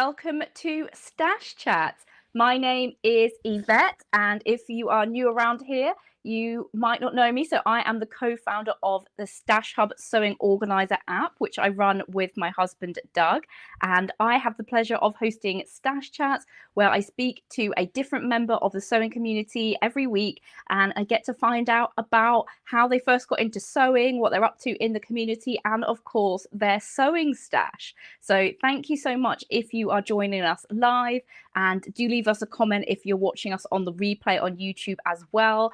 welcome to Stash Chats. My name is Yvette, and if you are new around here, you might not know me. So I am the co-founder of the Stash Hub Sewing Organizer app, which I run with my husband, Doug. And I have the pleasure of hosting Stash Chats, where I speak to a different member of the sewing community every week. And I get to find out about how they first got into sewing, what they're up to in the community, and of course, their sewing stash. So thank you so much if you are joining us live, and do leave us a comment if you're watching us on the replay on YouTube as well.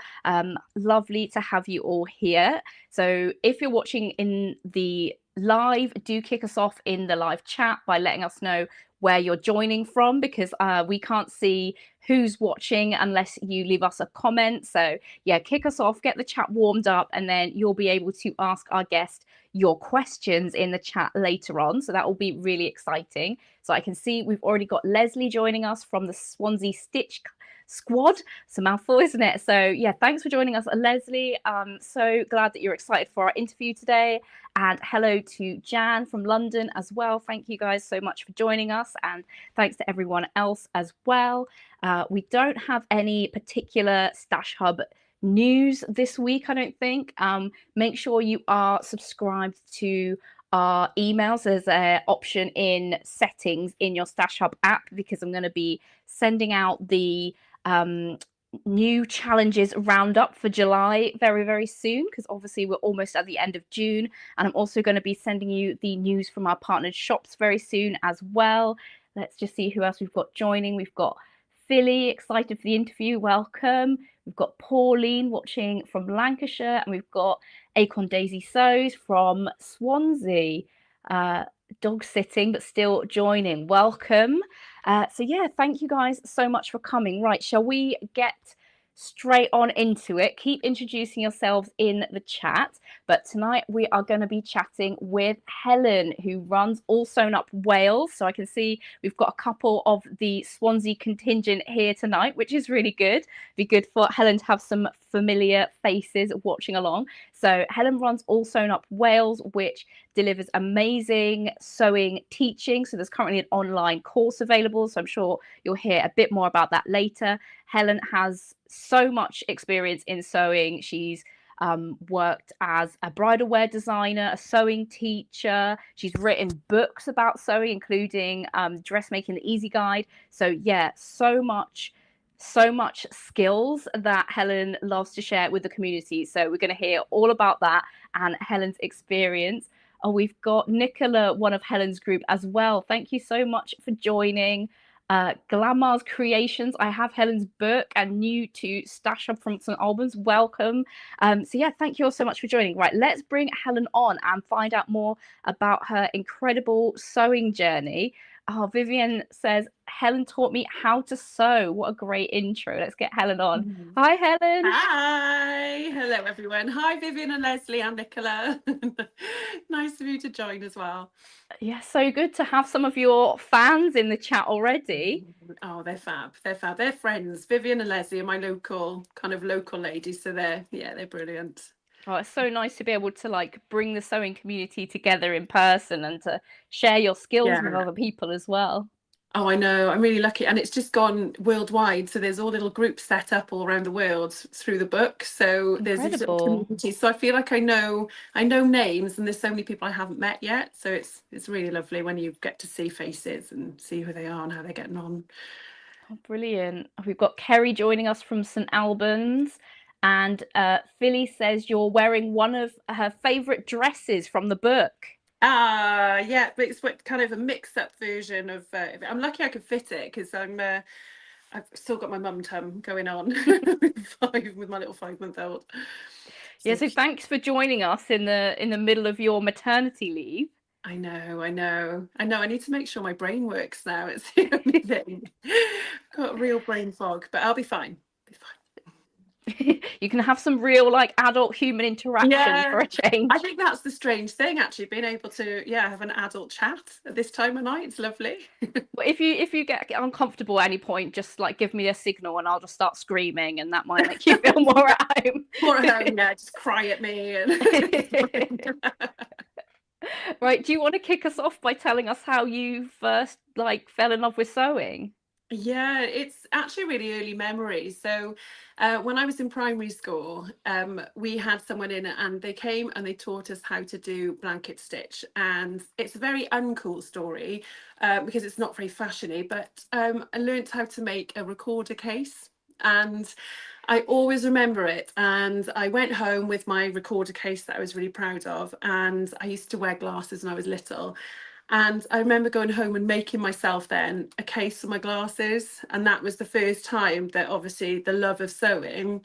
Lovely to have you all here. So if you're watching in the live, do kick us off in the live chat by letting us know where you're joining from, because we can't see who's watching unless you leave us a comment. So yeah, kick us off, get the chat warmed up, and then you'll be able to ask our guest your questions in the chat later on. So that will be really exciting. So I can see we've already got Leslie joining us from the Swansea Stitch Squad. It's a mouthful, isn't it? So yeah, thanks for joining us, Leslie. I'm so glad that you're excited for our interview today. And hello to Jan from London as well. Thank you guys so much for joining us, and thanks to everyone else as well. We don't have any particular Stash Hub news this week, I don't think. Make sure you are subscribed to our emails. There's an option in settings in your Stash Hub app, because I'm going to be sending out the new challenges roundup for July very soon, because obviously we're almost at the end of June. And I'm also going to be sending you the news from our partnered shops very soon as well. Let's just see who else we've got joining. We've got Philly, excited for the interview, welcome. We've got Pauline watching from Lancashire, and we've got Acorn Daisy Sews from Swansea. Dog sitting but still joining, welcome. So yeah, thank you guys so much for coming. Right, shall we get straight on into it? Keep introducing yourselves in the chat, but tonight we are going to be chatting with Helen, who runs All Sewn Up Wales. So I can see we've got a couple of the Swansea contingent here tonight, which is really good. Be good for Helen to have some familiar faces watching along. So Helen runs All Sewn Up Wales, which delivers amazing sewing teaching. So there's currently an online course available, so I'm sure you'll hear a bit more about that later. Helen has so much experience in sewing. She's worked as a bridal wear designer, a sewing teacher. She's written books about sewing, including Dressmaking the Easy Guide. So yeah, so much skills that Helen loves to share with the community. So we're going to hear all about that and Helen's experience. Oh, we've got Nicola, one of Helen's group as well. Thank you so much for joining. Glamour's Creations. I have Helen's book and new to Stash Up from St Albans. Welcome. So yeah, thank you all so much for joining. Right, let's bring Helen on and find out more about her incredible sewing journey. Oh, Vivian says, Helen taught me how to sew. What a great intro. Let's get Helen on. Hi, Helen. Hi. Hello, everyone. Hi, Vivian and Leslie and Nicola. Nice of you to join as well. Yeah, so good to have some of your fans in the chat already. Oh, they're fab. They're fab. They're friends. Vivian and Leslie are my local ladies. So they're brilliant. Oh, it's so nice to be able to like bring the sewing community together in person and to share your skills with other people as well. Oh, I know. I'm really lucky. And it's just gone worldwide. So there's all little groups set up all around the world through the book. So there's these little communities. So I feel like I know names, and there's so many people I haven't met yet. So it's really lovely when you get to see faces and see who they are and how they're getting on. Oh, brilliant. We've got Kerry joining us from St Albans. And Philly says you're wearing one of her favourite dresses from the book. Yeah, but it's kind of a mixed-up version of. I'm lucky I could fit it, because I've still got my mum tum going on with my little 5-month-old. Yeah, so thanks for joining us in the middle of your maternity leave. I know. I need to make sure my brain works now. It's the only thing. I've got real brain fog, but I'll be fine. You can have some real like adult human interaction for a change. I think that's the strange thing, actually, being able to have an adult chat at this time of night. It's lovely. But if you get uncomfortable at any point, just like give me a signal and I'll just start screaming, and that might make you feel more at home. More at home, yeah, just cry at me. Right. Do you want to kick us off by telling us how you first like fell in love with sewing? Yeah, it's actually a really early memory. So, when I was in primary school, we had someone in and they came and they taught us how to do blanket stitch. And it's a very uncool story because it's not very fashiony, but I learned how to make a recorder case. And I always remember it. And I went home with my recorder case that I was really proud of. And I used to wear glasses when I was little. And I remember going home and making myself then a case for my glasses. And that was the first time that obviously the love of sewing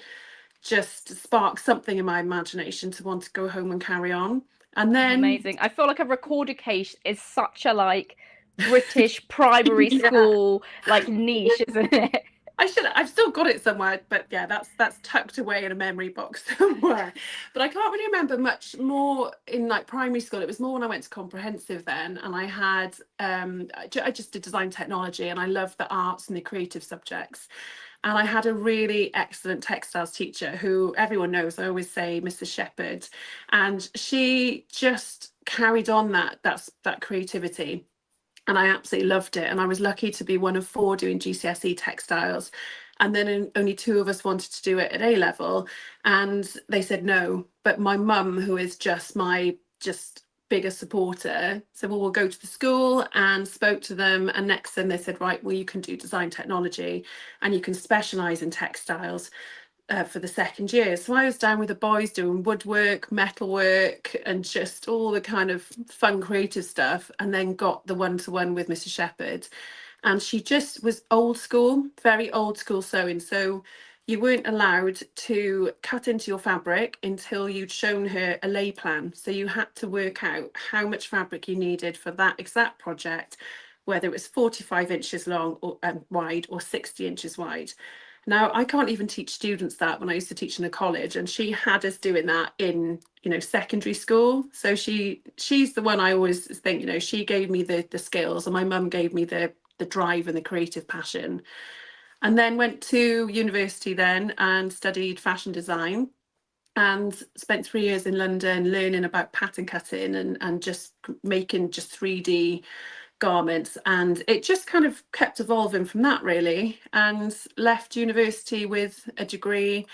just sparked something in my imagination to want to go home and carry on. And then, Amazing. I feel like a recorder case is such a like British primary yeah, school like niche, isn't it? I've still got it somewhere, but yeah, that's tucked away in a memory box somewhere. But I can't really remember much more in like primary school. It was more when I went to comprehensive then, and I had I just did design technology, and I loved the arts and the creative subjects. And I had a really excellent textiles teacher who everyone knows. I always say Mrs. Shepherd, and she just carried on that creativity, and I absolutely loved it. And I was lucky to be one of four doing GCSE textiles. And then only two of us wanted to do it at A level. And they said no. But my mum, who is just my just biggest supporter, said, well, we'll go to the school, and spoke to them. And next thing they said, right, well, you can do design technology and you can specialise in textiles for the second year. So I was down with the boys doing woodwork, metalwork, and just all the kind of fun, creative stuff. And then got the one-to-one with Mrs. Shepherd. And she just was old school, very old school sewing. So you weren't allowed to cut into your fabric until you'd shown her a lay plan. So you had to work out how much fabric you needed for that exact project, whether it was 45 inches long or wide or 60 inches wide. Now, I can't even teach students that when I used to teach in a college, and she had us doing that in, secondary school. So she's the one I always think, she gave me the skills, and my mum gave me the drive and the creative passion. And then went to university then and studied fashion design, and spent 3 years in London learning about pattern cutting and just making just 3D garments. And it just kind of kept evolving from that, really, and left university with a degree.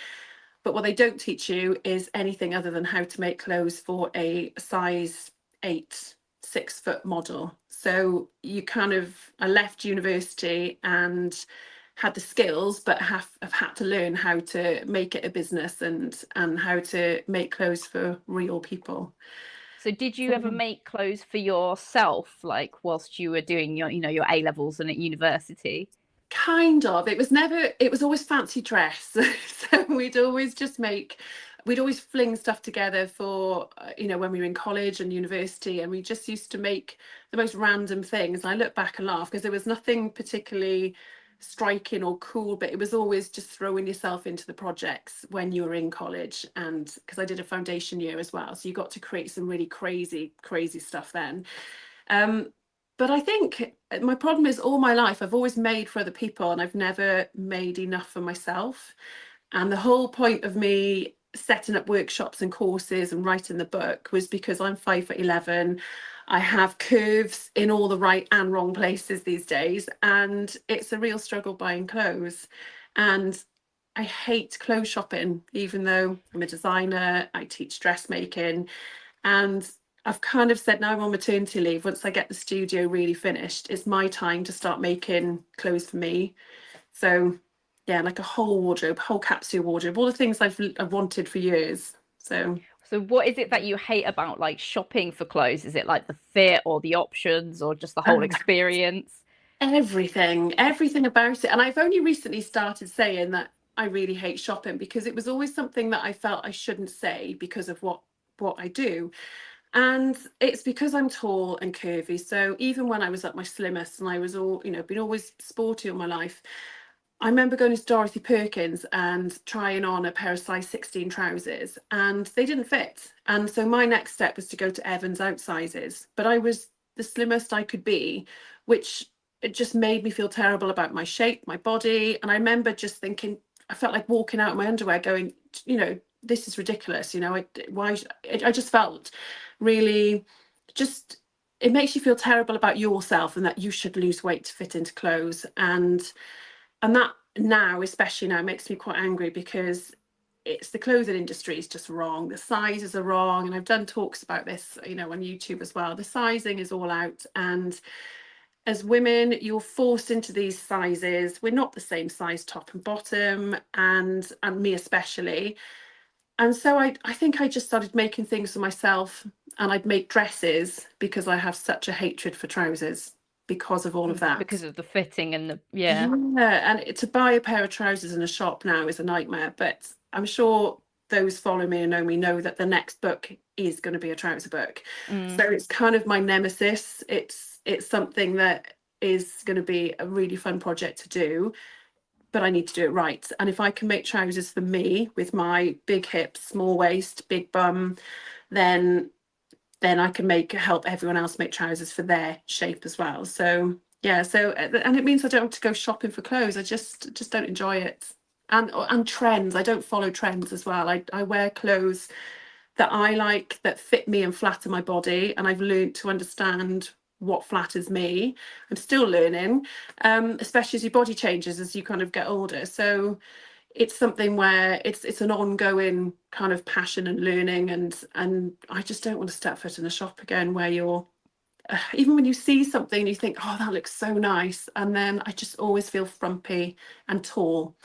But what they don't teach you is anything other than how to make clothes for a size 8 6-foot model. So I left university and had the skills, but have had to learn how to make it a business, and how to make clothes for real people. So did you So, ever make clothes for yourself, like whilst you were doing your A levels and at university? kind of. It was always fancy dress. So we'd always fling stuff together for, when we were in college and university, and we just used to make the most random things. And I look back and laugh because there was nothing particularly striking or cool, but it was always just throwing yourself into the projects when you were in college. And because I did a foundation year as well, so you got to create some really crazy, crazy stuff then. Um, but I think my problem is all my life I've always made for other people, and I've never made enough for myself. And the whole point of me setting up workshops and courses and writing the book was because I'm 5'11". I have curves in all the right and wrong places these days, and it's a real struggle buying clothes. And I hate clothes shopping, even though I'm a designer, I teach dressmaking, and I've kind of said now I'm on maternity leave. Once I get the studio really finished, it's my time to start making clothes for me. So yeah, like a whole wardrobe, whole capsule wardrobe, all the things I've wanted for years. So So what is it that you hate about like shopping for clothes? Is it like the fit or the options or just the whole um, experience? everything about it. And I've only recently started saying that I really hate shopping, because it was always something that I felt I shouldn't say because of what I do. And it's because I'm tall and curvy. So even when I was at my slimmest and I was been always sporty all my life, I remember going to Dorothy Perkins and trying on a pair of size 16 trousers, and they didn't fit. And so my next step was to go to Evans outsizes, but I was the slimmest I could be, which it just made me feel terrible about my shape, my body. And I remember just thinking, I felt like walking out in my underwear going, this is ridiculous. I just felt really just, it makes you feel terrible about yourself and that you should lose weight to fit into clothes. And that now, especially now, makes me quite angry, because it's the clothing industry is just wrong. The sizes are wrong. And I've done talks about this, you know, on YouTube as well. The sizing is all out. And as women, you're forced into these sizes. We're not the same size top and bottom, and me especially. And so I think I just started making things for myself, and I'd make dresses because I have such a hatred for trousers because of all of that. Because of the fitting and the Yeah, and to buy a pair of trousers in a shop now is a nightmare. But I'm sure those follow me and know me know that the next book is going to be a trouser book. So it's kind of my nemesis. It's something that is going to be a really fun project to do, but I need to do it right. And if I can make trousers for me with my big hips, small waist, big bum, then I can help everyone else make trousers for their shape as well. So yeah, so, and it means I don't have to go shopping for clothes. I just don't enjoy it. And trends, I don't follow trends as well. I wear clothes that I like, that fit me and flatter my body, and I've learned to understand what flatters me. I'm still learning, especially as your body changes as you kind of get older. So it's something where it's an ongoing kind of passion and learning, and I just don't want to step foot in a shop again where you're even when you see something you think, oh, that looks so nice, and then I just always feel frumpy and tall,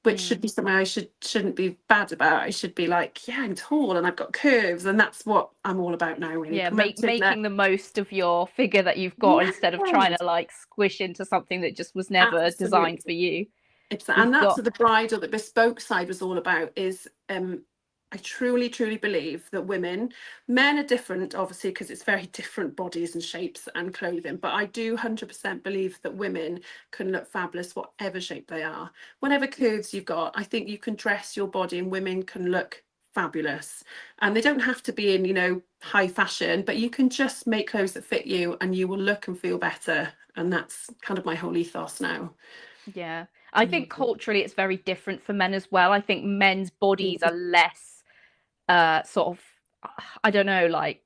which should be something I shouldn't be bad about. I should be like, yeah, I'm tall and I've got curves, and that's what I'm all all about now, really. Yeah, Promoting making the most of your figure that you've got, instead of trying Yes, to like squish into something that just was never designed for absolutely. you. And We've that's got what the bridal, the bespoke side was all about. Is I truly believe that women, men are different obviously because it's very different bodies and shapes and clothing, but I do 100% believe that women can look fabulous whatever shape they are, whatever curves you've got. I think you can dress your body and women can look fabulous, and they don't have to be in, you know, high fashion, but you can just make clothes that fit you and you will look and feel better. And that's kind of my whole ethos now. Yeah, I think culturally it's very different for men as well. I think men's bodies are less sort of, I don't know, like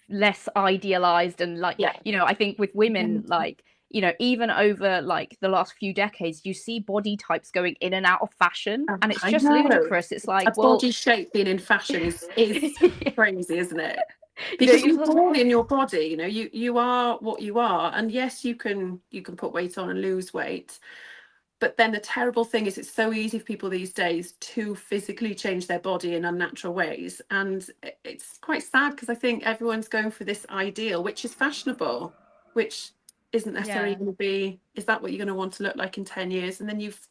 less idealized, and like, Yeah. you know, I think with women, like, you know, even over like the last few decades, you see body types going in and out of fashion, and it's I just know. ludicrous. It's A like, well, body shape being in fashion is crazy, isn't it? you know, Because you you're sort of, born in your body, you know, you are what you are. And yes, you can put weight on and lose weight. But then the terrible thing is it's so easy for people these days to physically change their body in unnatural ways. And it's quite sad because I think everyone's going for this ideal, which is fashionable, which isn't necessarily yeah. going to be, is that what you're going to want to look like in 10 years? And then you've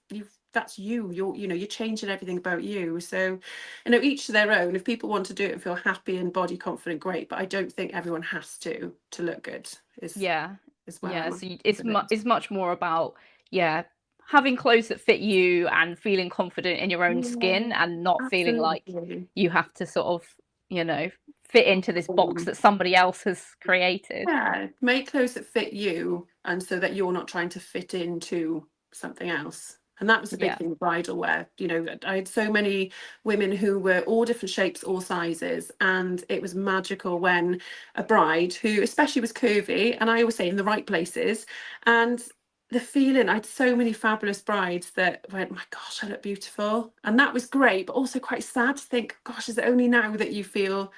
that's you're, you know, you're changing everything about you. So, you know, each to their own. If people want to do it and feel happy and body confident, great. But I don't think everyone has to look good Yeah, is where yeah. I'm So with it. it's much more about, yeah, having clothes that fit you and feeling confident in your own skin, Yeah, and not feeling like absolutely. you have to sort of, you know, fit into this box that somebody else has created. Yeah, make clothes that fit you, and so that you're not trying to fit into something else. And that was a big Yeah, thing with bridal wear. You know, I had so many women who were all different shapes, all sizes, and it was magical when a bride who especially was curvy, and I always say in the right places, and the feeling, I had so many fabulous brides that went, my gosh, I look beautiful. And that was great, but also quite sad to think, gosh, is it only now that you feel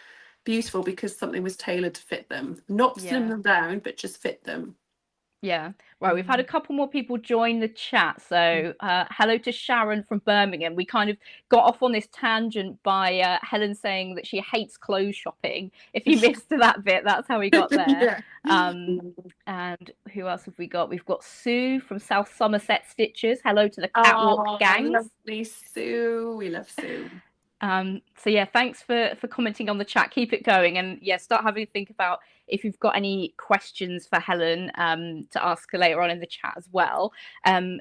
beautiful because something was tailored to fit them, not slim yeah. them down, but just fit them. Yeah. Right. We've had a couple more people join the chat. So, hello to Sharon from Birmingham. We kind of got off on this tangent by Helen saying that she hates clothes shopping. If you missed that bit, that's how we got there. Yeah. And who else have we got? We've got Sue from South Somerset Stitches. Hello to the Catwalk Oh, gangs. lovely Sue. We love Sue. So yeah, thanks for commenting on the chat. Keep it going, and yeah, start having a think about if you've got any questions for Helen to ask her later on in the chat as well.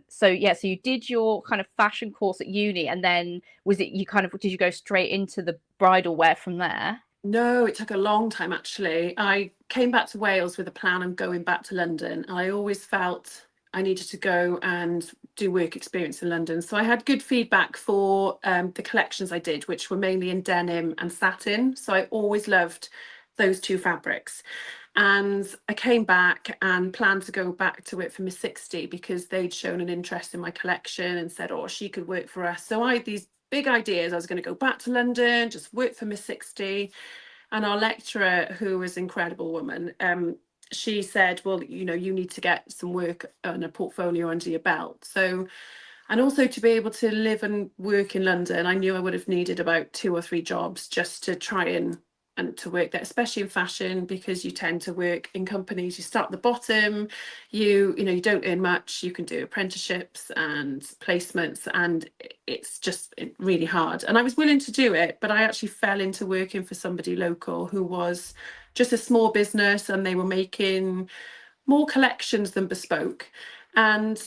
So yeah, so you did your kind of fashion course at uni, and then was it you kind of did you go straight into the bridal wear from there? No, it took a long time actually. I came back to Wales with a plan of going back to London. I always felt I needed to go and do work experience in London. So I had good feedback for the collections I did, which were mainly in denim and satin. So I always loved those two fabrics. And I came back and planned to go back to work for Miss 60 because they'd shown an interest in my collection and said, oh, she could work for us. So I had these big ideas. I was going to go back to London, just work for Miss 60. And our lecturer, who was an incredible woman, she said, well, you know, you need to get some work and a portfolio under your belt. So, and also to be able to live and work in London, I knew I would have needed about 2 or 3 jobs just to try and to work there, especially in fashion, because you tend to work in companies. You start at the bottom, you know, you don't earn much. You can do apprenticeships and placements, and it's just really hard. And I was willing to do it, but I actually fell into working for somebody local who was just a small business, and they were making more collections than bespoke. And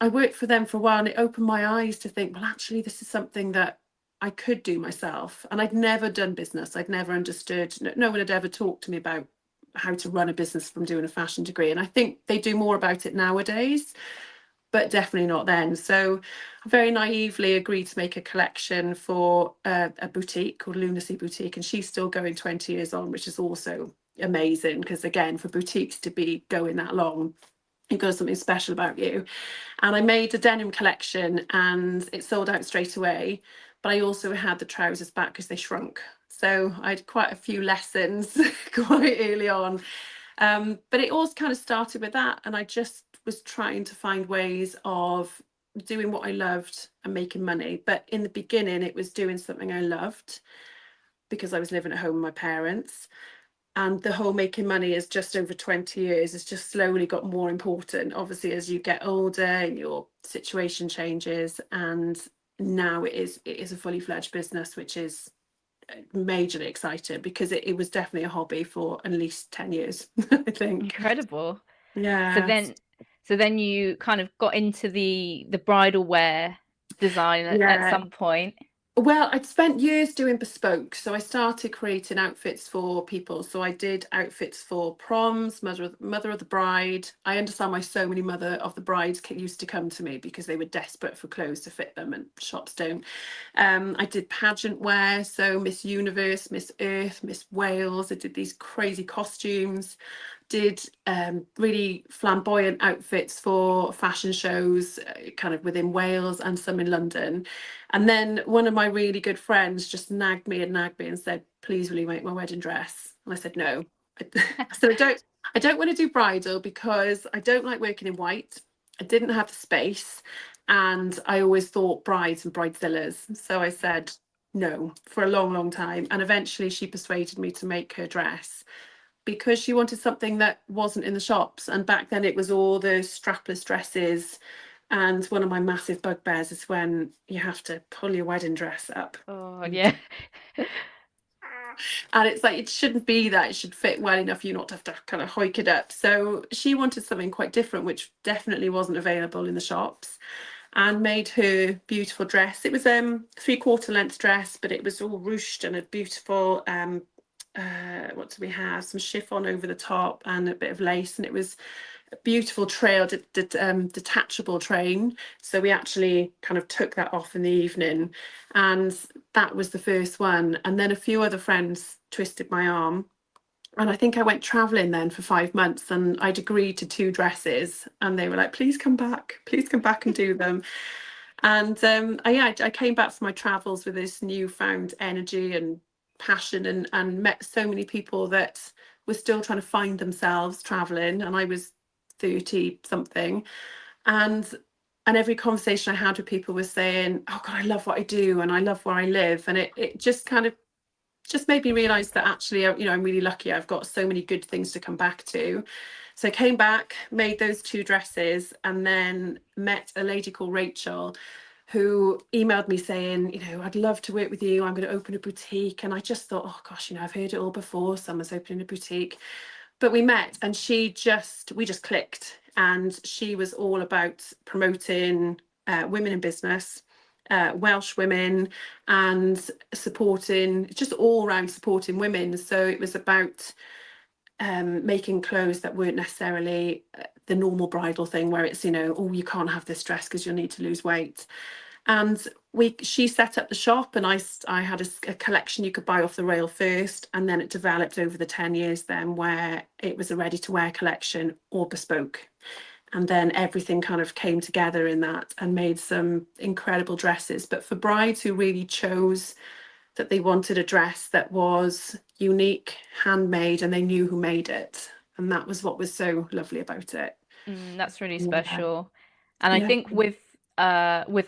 I worked for them for a while, and it opened my eyes to think, well, actually, this is something that I could do myself. And I'd never done business. I'd never understood. No one had ever talked to me about how to run a business from doing a fashion degree. And I think they do more about it nowadays, but definitely not then. So I very naively agreed to make a collection for a boutique called Lunacy Boutique. And she's still going 20 years on, which is also amazing, because again, for boutiques to be going that long, you've got something special about you. And I made a denim collection and it sold out straight away. But I also had the trousers back because they shrunk. So I had quite a few lessons quite early on. But it all kind of started with that. And I just was trying to find ways of doing what I loved and making money. But in the beginning, it was doing something I loved because I was living at home with my parents. And the whole making money is just over 20 years. It's just slowly got more important, obviously, as you get older and your situation changes. And now it is a fully fledged business, which is majorly exciting because it was definitely a hobby for at least 10 years, I think. Incredible. Yeah. So then you kind of got into the bridal wear design at Yeah. some point. Well, I'd spent years doing bespoke. So I started creating outfits for people. So I did outfits for proms, mother of the bride. I understand why so many mother of the brides used to come to me, because they were desperate for clothes to fit them and shops don't. I did pageant wear. So Miss Universe, Miss Earth, Miss Wales. I did these crazy costumes. Did really flamboyant outfits for fashion shows kind of within Wales and some in London. And then one of my really good friends just nagged me and said, please, will you make my wedding dress? And I said, no. I said, I don't want to do bridal because I don't like working in white. I didn't have the space, and I always thought brides and bridezillas. So I said no for a long, long time. And eventually she persuaded me to make her dress, because she wanted something that wasn't in the shops. And back then it was all the strapless dresses. And one of my massive bugbears is when you have to pull your wedding dress up. Oh, yeah. And it's like, it shouldn't be that. It should fit well enough for you not to have to kind of hike it up. So she wanted something quite different, which definitely wasn't available in the shops, and made her beautiful dress. It was 3/4 length dress, but it was all ruched and a beautiful what do we have, some chiffon over the top and a bit of lace, and it was a beautiful detachable train. So we actually kind of took that off in the evening, and that was the first one. And then a few other friends twisted my arm, and I think I went traveling then for 5 months, and I'd agreed to 2 dresses, and they were like, please come back and do them. And I came back from my travels with this newfound energy and passion, and met so many people that were still trying to find themselves traveling, and I was 30 something, and every conversation I had with people was saying, oh God, I love what I do and I love where I live. And it just kind of just made me realize that actually, you know, I'm really lucky. I've got so many good things to come back to. So I came back, made those 2 dresses, and then met a lady called Rachel, who emailed me saying, you know, I'd love to work with you. I'm going to open a boutique. And I just thought, oh gosh, you know, I've heard it all before. Someone's opening a boutique. But we met, and we just clicked. And she was all about promoting women in business, Welsh women, and supporting, just all around supporting women. So it was about making clothes that weren't necessarily the normal bridal thing, where it's, you know, oh, you can't have this dress because you'll need to lose weight. And she set up the shop, and I had a collection you could buy off the rail first, and then it developed over the 10 years then, where it was a ready to wear collection or bespoke. And then everything kind of came together in that and made some incredible dresses. But for brides who really chose that they wanted a dress that was unique, handmade, and they knew who made it. And that was what was so lovely about it. That's really Yeah. special. And I Yeah. think with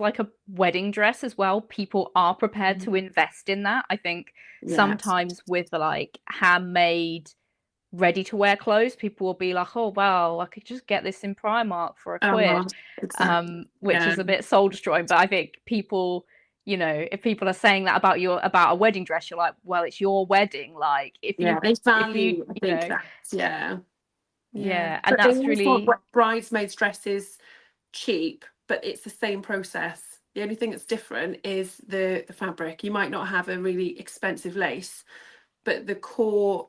like a wedding dress as well, people are prepared to invest in that. I think Yeah. sometimes with the like handmade ready to wear clothes, people will be like, oh wow, I could just get this in Primark for a Oh, quid. exactly. Which Yeah. is a bit soul destroying. But I think people, if people are saying that about a wedding dress, you're like, well, it's your wedding. Like Yeah. They if you value, I think that. Yeah. Yeah. yeah, and But they that's always want really bridesmaids' dresses cheap, but it's the same process. The only thing that's different is the fabric. You might not have a really expensive lace, but the core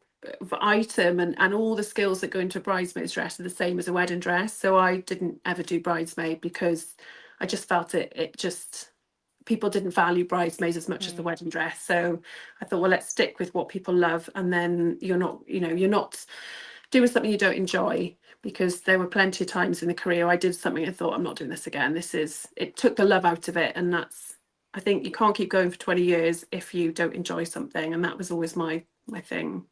item and all the skills that go into a bridesmaid's dress are the same as a wedding dress. So I didn't ever do bridesmaid because I just felt it just people didn't value bridesmaids as much as the mm, wedding dress. So I thought, well, let's stick with what people love, and then you're not doing something you don't enjoy, because there were plenty of times in the career I did something and thought, I'm not doing this again. It took the love out of it. And that's, I think you can't keep going for 20 years if you don't enjoy something. And that was always my thing.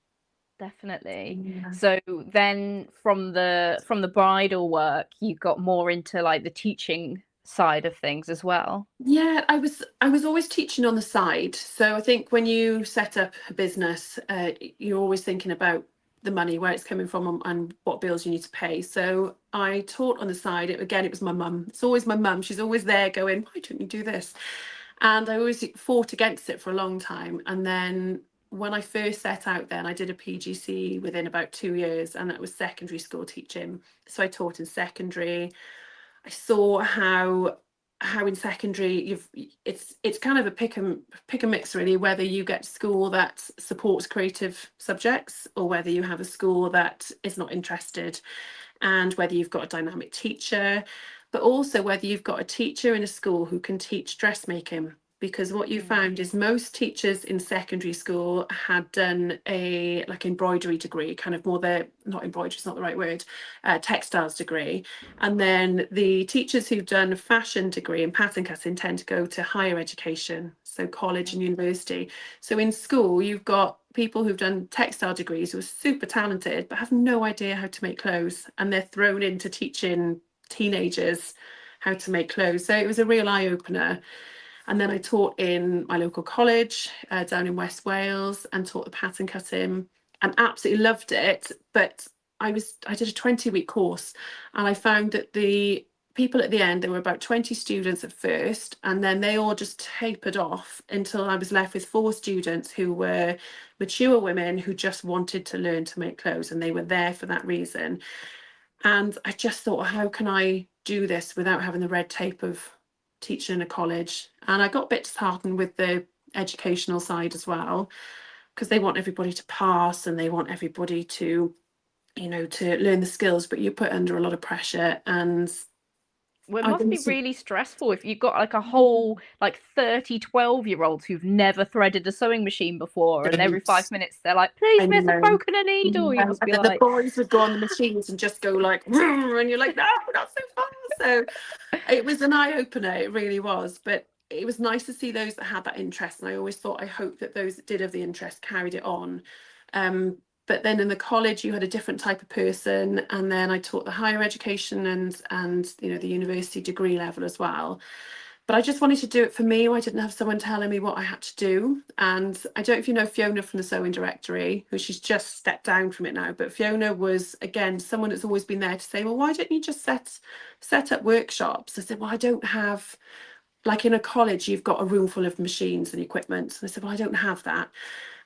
definitely. Yeah. So then from the bridal work, you got more into like the teaching side of things as well. Yeah, I was always teaching on the side. So I think when you set up a business, you're always thinking about the money, where it's coming from, and what bills you need to pay. So I taught on the side. It was my mum. It's always my mum. She's always there going, why don't you do this? And I always fought against it for a long time. And then when I first set out, then I did a PGC within about 2 years, and that was secondary school teaching. So I taught in secondary. I saw how in secondary it's kind of a pick and mix, really, whether you get school that supports creative subjects or whether you have a school that is not interested, and whether you've got a dynamic teacher, but also whether you've got a teacher in a school who can teach dressmaking. Because what you Mm, found is most teachers in secondary school had done a like embroidery degree, kind of more not embroidery, is not the right word, textiles degree. And then the teachers who've done a fashion degree and pattern cutting tend to go to higher education, so college and university. So in school, you've got people who've done textile degrees who are super talented but have no idea how to make clothes, and they're thrown into teaching teenagers how to make clothes. So it was a real eye opener. And then I taught in my local college down in West Wales, and taught the pattern cutting, and absolutely loved it. But I did a 20-week course, and I found that the people at the end, there were about 20 students at first, and then they all just tapered off until I was left with 4 students who were mature women who just wanted to learn to make clothes, and they were there for that reason. And I just thought, how can I do this without having the red tape of teaching in a college? And I got a bit disheartened with the educational side as well, because they want everybody to pass and they want everybody to, to learn the skills, but you're put under a lot of pressure. And well, it I must be basically, really stressful if you've got like a whole like 30 12-year-olds who've never threaded a sewing machine before, and every 5 minutes they're like, please I miss, I've know. broken a needle. You must And be then the like, boys would go on the machines and just go like, and you're like, no, not so fast. So it was an eye opener, it really was. But it was nice to see those that had that interest. And I always thought, I hope that those that did have the interest carried it on. Um, but then in the college, you had a different type of person. And then I taught the higher education and the university degree level as well. But I just wanted to do it for me. I didn't have someone telling me what I had to do. And I don't know if you know Fiona from the Sewing Directory, who she's just stepped down from it now. But Fiona was, again, someone that's always been there to say, well, why don't you just set up workshops? I said, well, I don't have, like in a college, you've got a room full of machines and equipment. And I said, well, I don't have that.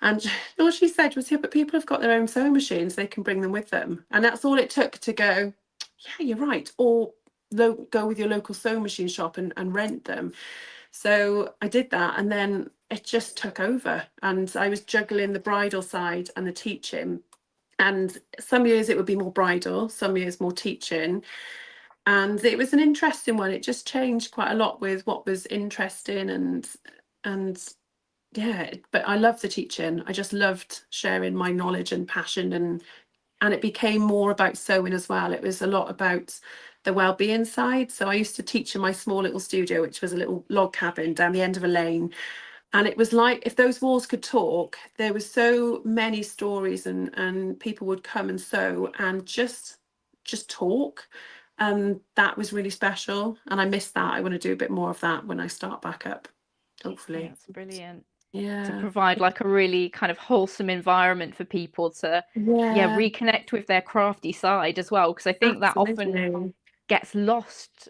And all she said was, yeah, but people have got their own sewing machines. They can bring them with them. And that's all it took to go, yeah, you're right. Or go with your local sewing machine shop and rent them. So I did that, and then it just took over, and I was juggling the bridal side and the teaching. And some years it would be more bridal, some years more teaching. And it was an interesting one. It just changed quite a lot with what was interesting, and yeah, but I love the teaching. I just loved sharing my knowledge and passion, and it became more about sewing as well. It was a lot about the well-being side. So I used to teach in my small little studio, which was a little log cabin down the end of a lane. And it was like if those walls could talk, there were so many stories, and people would come and sew and just talk. And that was really special. And I miss that. I want to do a bit more of that when I start back up, Yeah, hopefully. it's brilliant to Yeah. provide like a really kind of wholesome environment for people to, yeah, Yeah, reconnect with their crafty side as well. Because I think that often absolutely. gets lost,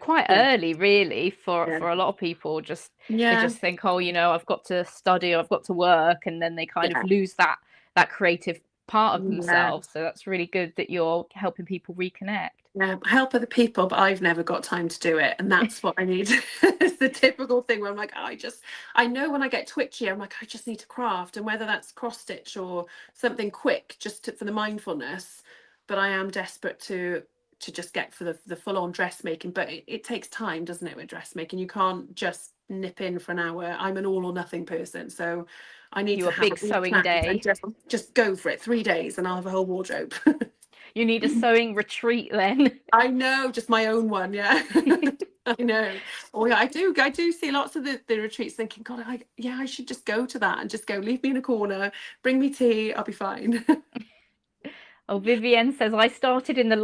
quite Yeah. early, really, for Yeah. a lot of people. Just they Yeah. just think, oh, I've got to study or I've got to work, and then they kind of Yeah. lose that creative part of Yeah. themselves. So that's really good that you're helping people reconnect. Yeah, help other people, but I've never got time to do it, and that's what I need. It's the typical thing where I'm like, I know when I get twitchy, I'm like, I just need to craft, and whether that's cross stitch or something quick, for the mindfulness. But I am desperate to just get for the full on dressmaking. But it takes time, doesn't it, with dressmaking? You can't just nip in for an hour. I'm an all or nothing person, so I need You to a have a big good sewing plan and day. just go for it. 3 days, and I'll have a whole wardrobe. You need a sewing retreat then. I know, just my own one, yeah. I know. Oh yeah, I do see lots of the retreats thinking, God, I should just go to that and just go, leave me in a corner, bring me tea, I'll be fine. Oh, Vivienne says I started in the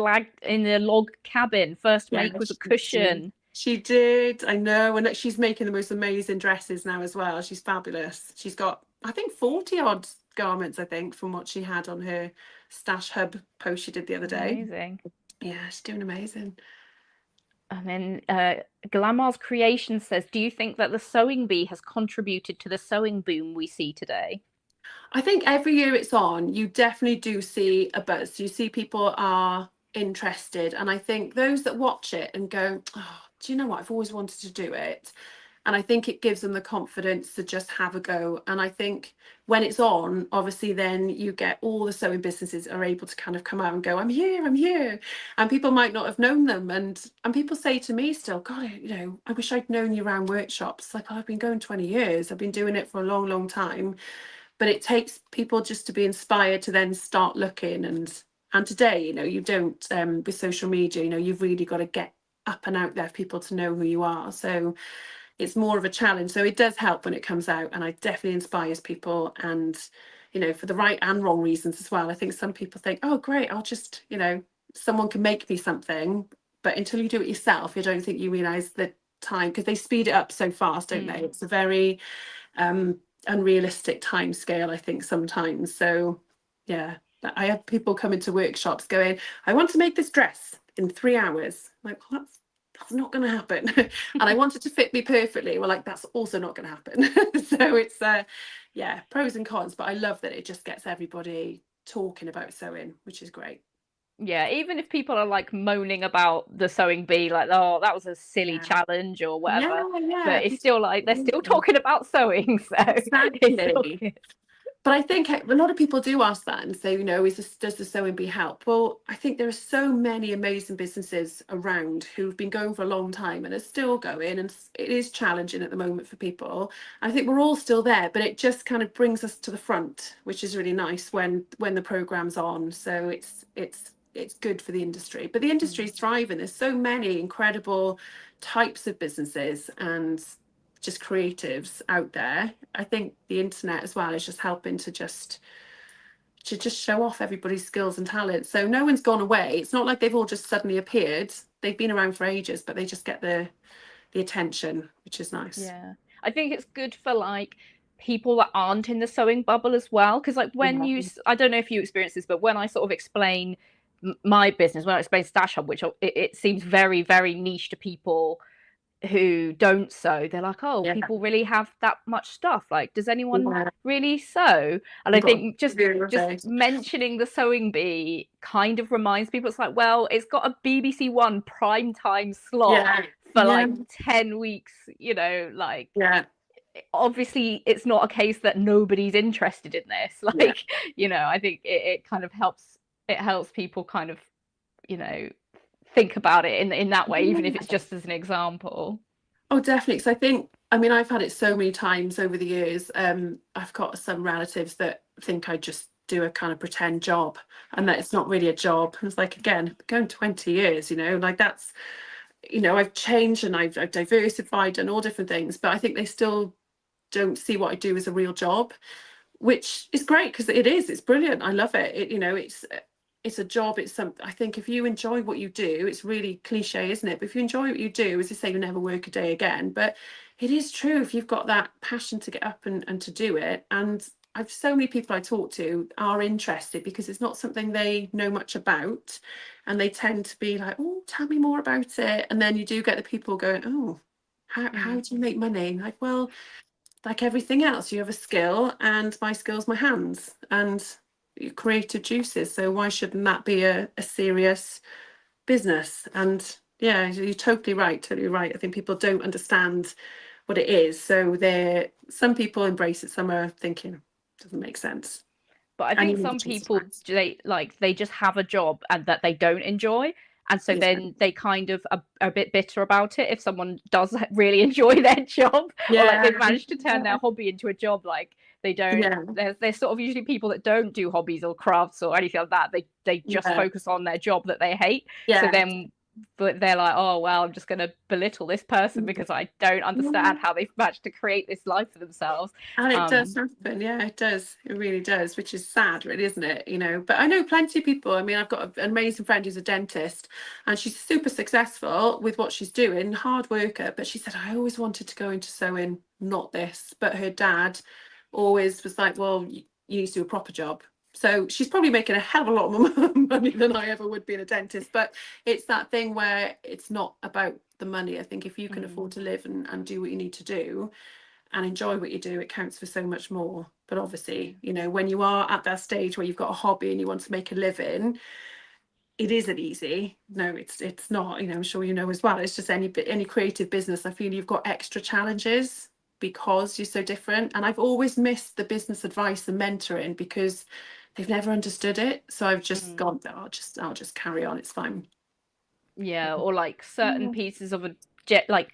log cabin. First Yeah, make was a she did. cushion. She did, I know, and she's making the most amazing dresses now as well. She's fabulous. She's got, I think, 40 odd garments, I think, from what she had on her Stash Hub post she did the other day. Amazing. Yeah, she's doing amazing. And then Glamour's Creation says, do you think that the sewing bee has contributed to the sewing boom we see today? I think every year it's on, you definitely do see a buzz. You see people are interested. And I think those that watch it and go, oh, do you know what? I've always wanted to do it. And I think it gives them the confidence to just have a go. And I think when it's on, obviously, then you get all the sewing businesses are able to kind of come out and go, I'm here, I'm here. And people might not have known them. And people say to me still, God, I wish I'd known you around workshops. Like, I've been going 20 years. I've been doing it for a long, long time, but it takes people just to be inspired to then start looking. And today, you don't, with social media, you've really got to get up and out there for people to know who you are. So it's more of a challenge. So it does help when it comes out, and it definitely inspires people, and for the right and wrong reasons as well. I think some people think, oh great, I'll just, someone can make me something, but until you do it yourself, I don't think you realize the time, because they speed it up so fast, don't they? It's a very unrealistic time scale, I think, sometimes. So yeah, I have people come into workshops going, I want to make this dress in 3 hours. I'm like, well, that's not going to happen. And I want it to fit me perfectly. Well, like, that's also not going to happen. So it's yeah, pros and cons, but I love that it just gets everybody talking about sewing, which is great. Yeah, even if people are like moaning about the sewing bee, like, oh, that was a silly Yeah, challenge or whatever, yeah. but it's still like they're still talking about sewing, so it's still Exactly. good. But I think a lot of people do ask that and say, does the sewing bee help? Well, I think there are so many amazing businesses around who've been going for a long time and are still going, and it is challenging at the moment for people. I think we're all still there, but it just kind of brings us to the front, which is really nice when the program's on. So it's good for the industry. But the industry is thriving. There's so many incredible types of businesses and just creatives out there. I think the internet as well is just helping to just show off everybody's skills and talents. So no one's gone away. It's not like they've all just suddenly appeared. They've been around for ages, but they just get the attention, which is nice. Yeah, I think it's good for like people that aren't in the sewing bubble as well, because like when Yeah. I don't know if you experience this, but when I sort of explain my business, when I explain Stash Hub, which it seems very very niche to people who don't sew, they're like, oh, Yeah. people really have that much stuff, like does anyone Yeah. really sew? And I You've got think to do just it. mentioning the sewing bee kind of reminds people, it's like, well, it's got a BBC One prime time slot Yeah. for Yeah. like 10 weeks, like Yeah. obviously it's not a case that nobody's interested in this. Yeah. Like, I think it kind of helps, it helps people kind of, you know think about it in that way, even if it's just as an example. Oh, definitely. Because I think, I mean, I've had it so many times over the years. I've got some relatives that think I just do a kind of pretend job and that it's not really a job. And it's like, again, going 20 years, like that's, I've changed and I've diversified and all different things, but I think they still don't see what I do as a real job, which is great because it's brilliant. I love it. It's a job. It's something, I think if you enjoy what you do, it's really cliche, isn't it? But if you enjoy what you do, as you say, you'll never work a day again. But it is true if you've got that passion to get up and to do it. And I've so many people I talk to are interested because it's not something they know much about. And they tend to be like, oh, tell me more about it. And then you do get the people going, oh, how do you make money? Like, well, like everything else, you have a skill, and my skill's my hands and your creative juices. So why shouldn't that be a serious business? And yeah, you're totally right, totally right. I think people don't understand what it is. So some people embrace it, some are thinking doesn't make sense. But I And you think need some to choose people, that. they just have a job and that they don't enjoy, and so Yeah. then they kind of are a bit bitter about it if someone does really enjoy their job, or like Yeah. they've managed to turn their hobby into a job. Like they don't. Yeah. There's sort of usually people that don't do hobbies or crafts or anything like that. They just Yeah. focus on their job that they hate. So Yeah. then. But they're like, oh well, I'm just going to belittle this person because I don't understand Yeah. how they've managed to create this life for themselves. And it does Um, happen, yeah, it does. It really does, which is sad, really, isn't it? But I know plenty of people. I mean, I've got an amazing friend who's a dentist, and she's super successful with what she's doing, hard worker. But she said, I always wanted to go into sewing, not this. But her dad always was like, well, you need to do a proper job. So she's probably making a hell of a lot more money than I ever would being a dentist. But it's that thing where it's not about the money. I think if you can afford to live and do what you need to do and enjoy what you do, it counts for so much more. But obviously, when you are at that stage where you've got a hobby and you want to make a living, it isn't easy. No, it's not. I'm sure you know as well. It's just any creative business. I feel you've got extra challenges because you're so different. And I've always missed the business advice and mentoring because they've never understood it. So I've just gone, I'll just carry on. It's fine. Yeah, or like certain Yeah. pieces of like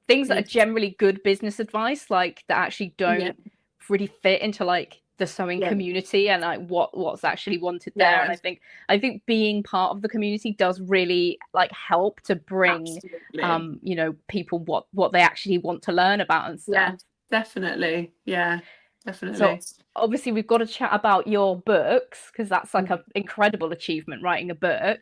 things that are Yes. generally good business advice, like that actually Yeah. don't really fit into like the sewing Yeah. community and like what's actually wanted there. And Yeah. I think being part of the community does really like help to bring Absolutely. people what they actually want to learn about and Yeah, stuff. definitely. Yeah, So definitely. obviously we've got to chat about your books because that's like an incredible achievement writing a book.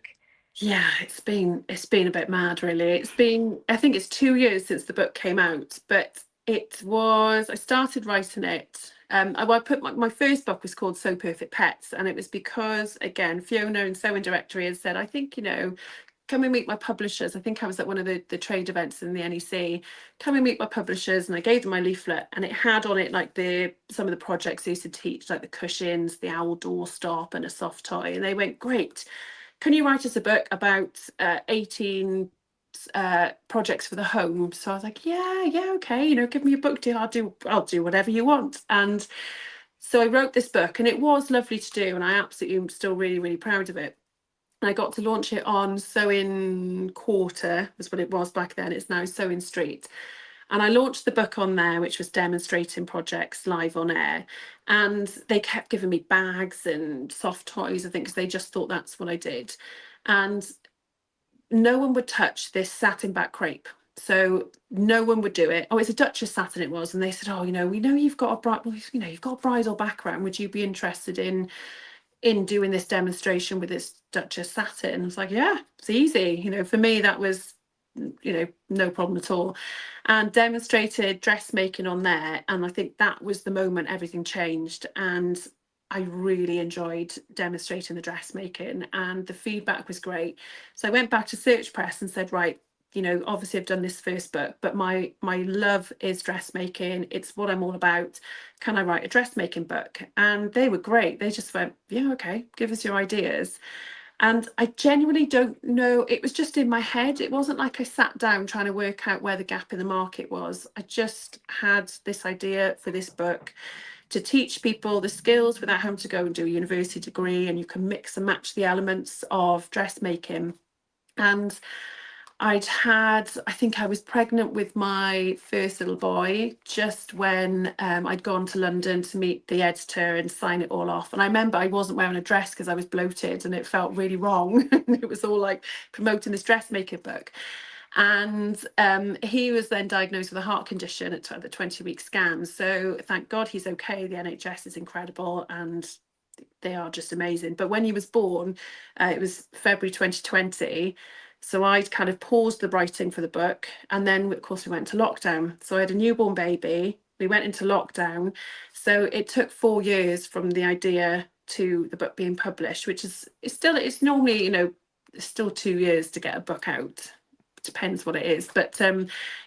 Yeah, it's been a bit mad, really. I think it's 2 years since the book came out, but I started writing it. I put my first book was called So Perfect Pets, and it was because, again, Fiona and Sewing Directory had said, I think, come and meet my publishers. I think I was at one of the trade events in the NEC. Come and meet my publishers, and I gave them my leaflet, and it had on it like some of the projects they used to teach, like the cushions, the owl doorstop, and a soft toy. And they went, great. Can you write us a book about 18 projects for the home? So I was like, yeah, okay. Give me a book deal. I'll do whatever you want. And so I wrote this book, and it was lovely to do, and I absolutely am still really, really proud of it. And I got to launch it on Sewing Quarter, was what it was back then. It's now Sewing Street. And I launched the book on there, which was demonstrating projects live on air. And they kept giving me bags and soft toys, I think, because they just thought that's what I did. And no one would touch this satin back crepe. So no one would do it. Oh, it's a Duchess satin it was. And they said, oh, we know you've got you've got a bridal background. Would you be interested in doing this demonstration with this Duchess satin? I was like, yeah, it's easy. For me, that was, no problem at all. And demonstrated dressmaking on there. And I think that was the moment everything changed. And I really enjoyed demonstrating the dressmaking, and the feedback was great. So I went back to Search Press and said, right, obviously I've done this first book, but my love is dressmaking. It's what I'm all about. Can I write a dressmaking book? And they were great. They just went, yeah, okay, give us your ideas. And I genuinely don't know. It was just in my head. It wasn't like I sat down trying to work out where the gap in the market was. I just had this idea for this book to teach people the skills without having to go and do a university degree. And you can mix and match the elements of dressmaking And I think I was pregnant with my first little boy just when I'd gone to London to meet the editor and sign it all off. And I remember I wasn't wearing a dress because I was bloated and it felt really wrong. It was all like promoting this dressmaking book. And he was then diagnosed with a heart condition at the 20-week scan. So thank God he's okay. The NHS is incredible and they are just amazing. But when he was born, it was February 2020. So I'd kind of paused the writing for the book. And then, of course, we went to lockdown. So I had a newborn baby. We went into lockdown. So it took 4 years from the idea to the book being published, which is it's normally, it's still 2 years to get a book out. Depends what it is. But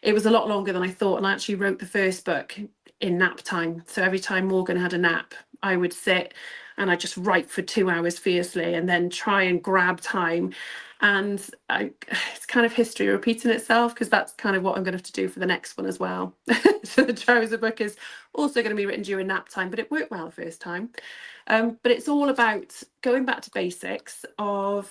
it was a lot longer than I thought. And I actually wrote the first book in nap time. So every time Morgan had a nap, I would sit and I just write for 2 hours fiercely and then try and grab time. And it's kind of history repeating itself, because that's kind of what I'm going to have to do for the next one as well. So the trouser book is also going to be written during nap time, but it worked well the first time. But it's all about going back to basics of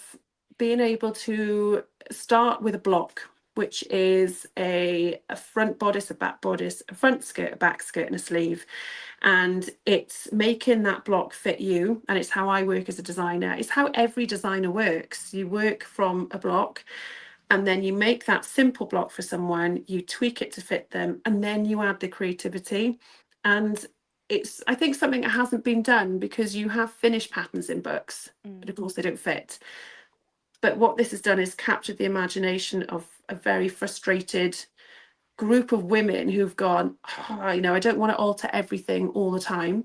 being able to start with a block, which is a front bodice, a back bodice, a front skirt, a back skirt, and a sleeve. And it's making that block fit you. And it's how I work as a designer. It's how every designer works. You work from a block and then you make that simple block for someone, you tweak it to fit them, and then you add the creativity. And it's, I think, something that hasn't been done, because you have finished patterns in books, but of course they don't fit. But what this has done is captured the imagination of a very frustrated group of women who've gone, I don't want to alter everything all the time.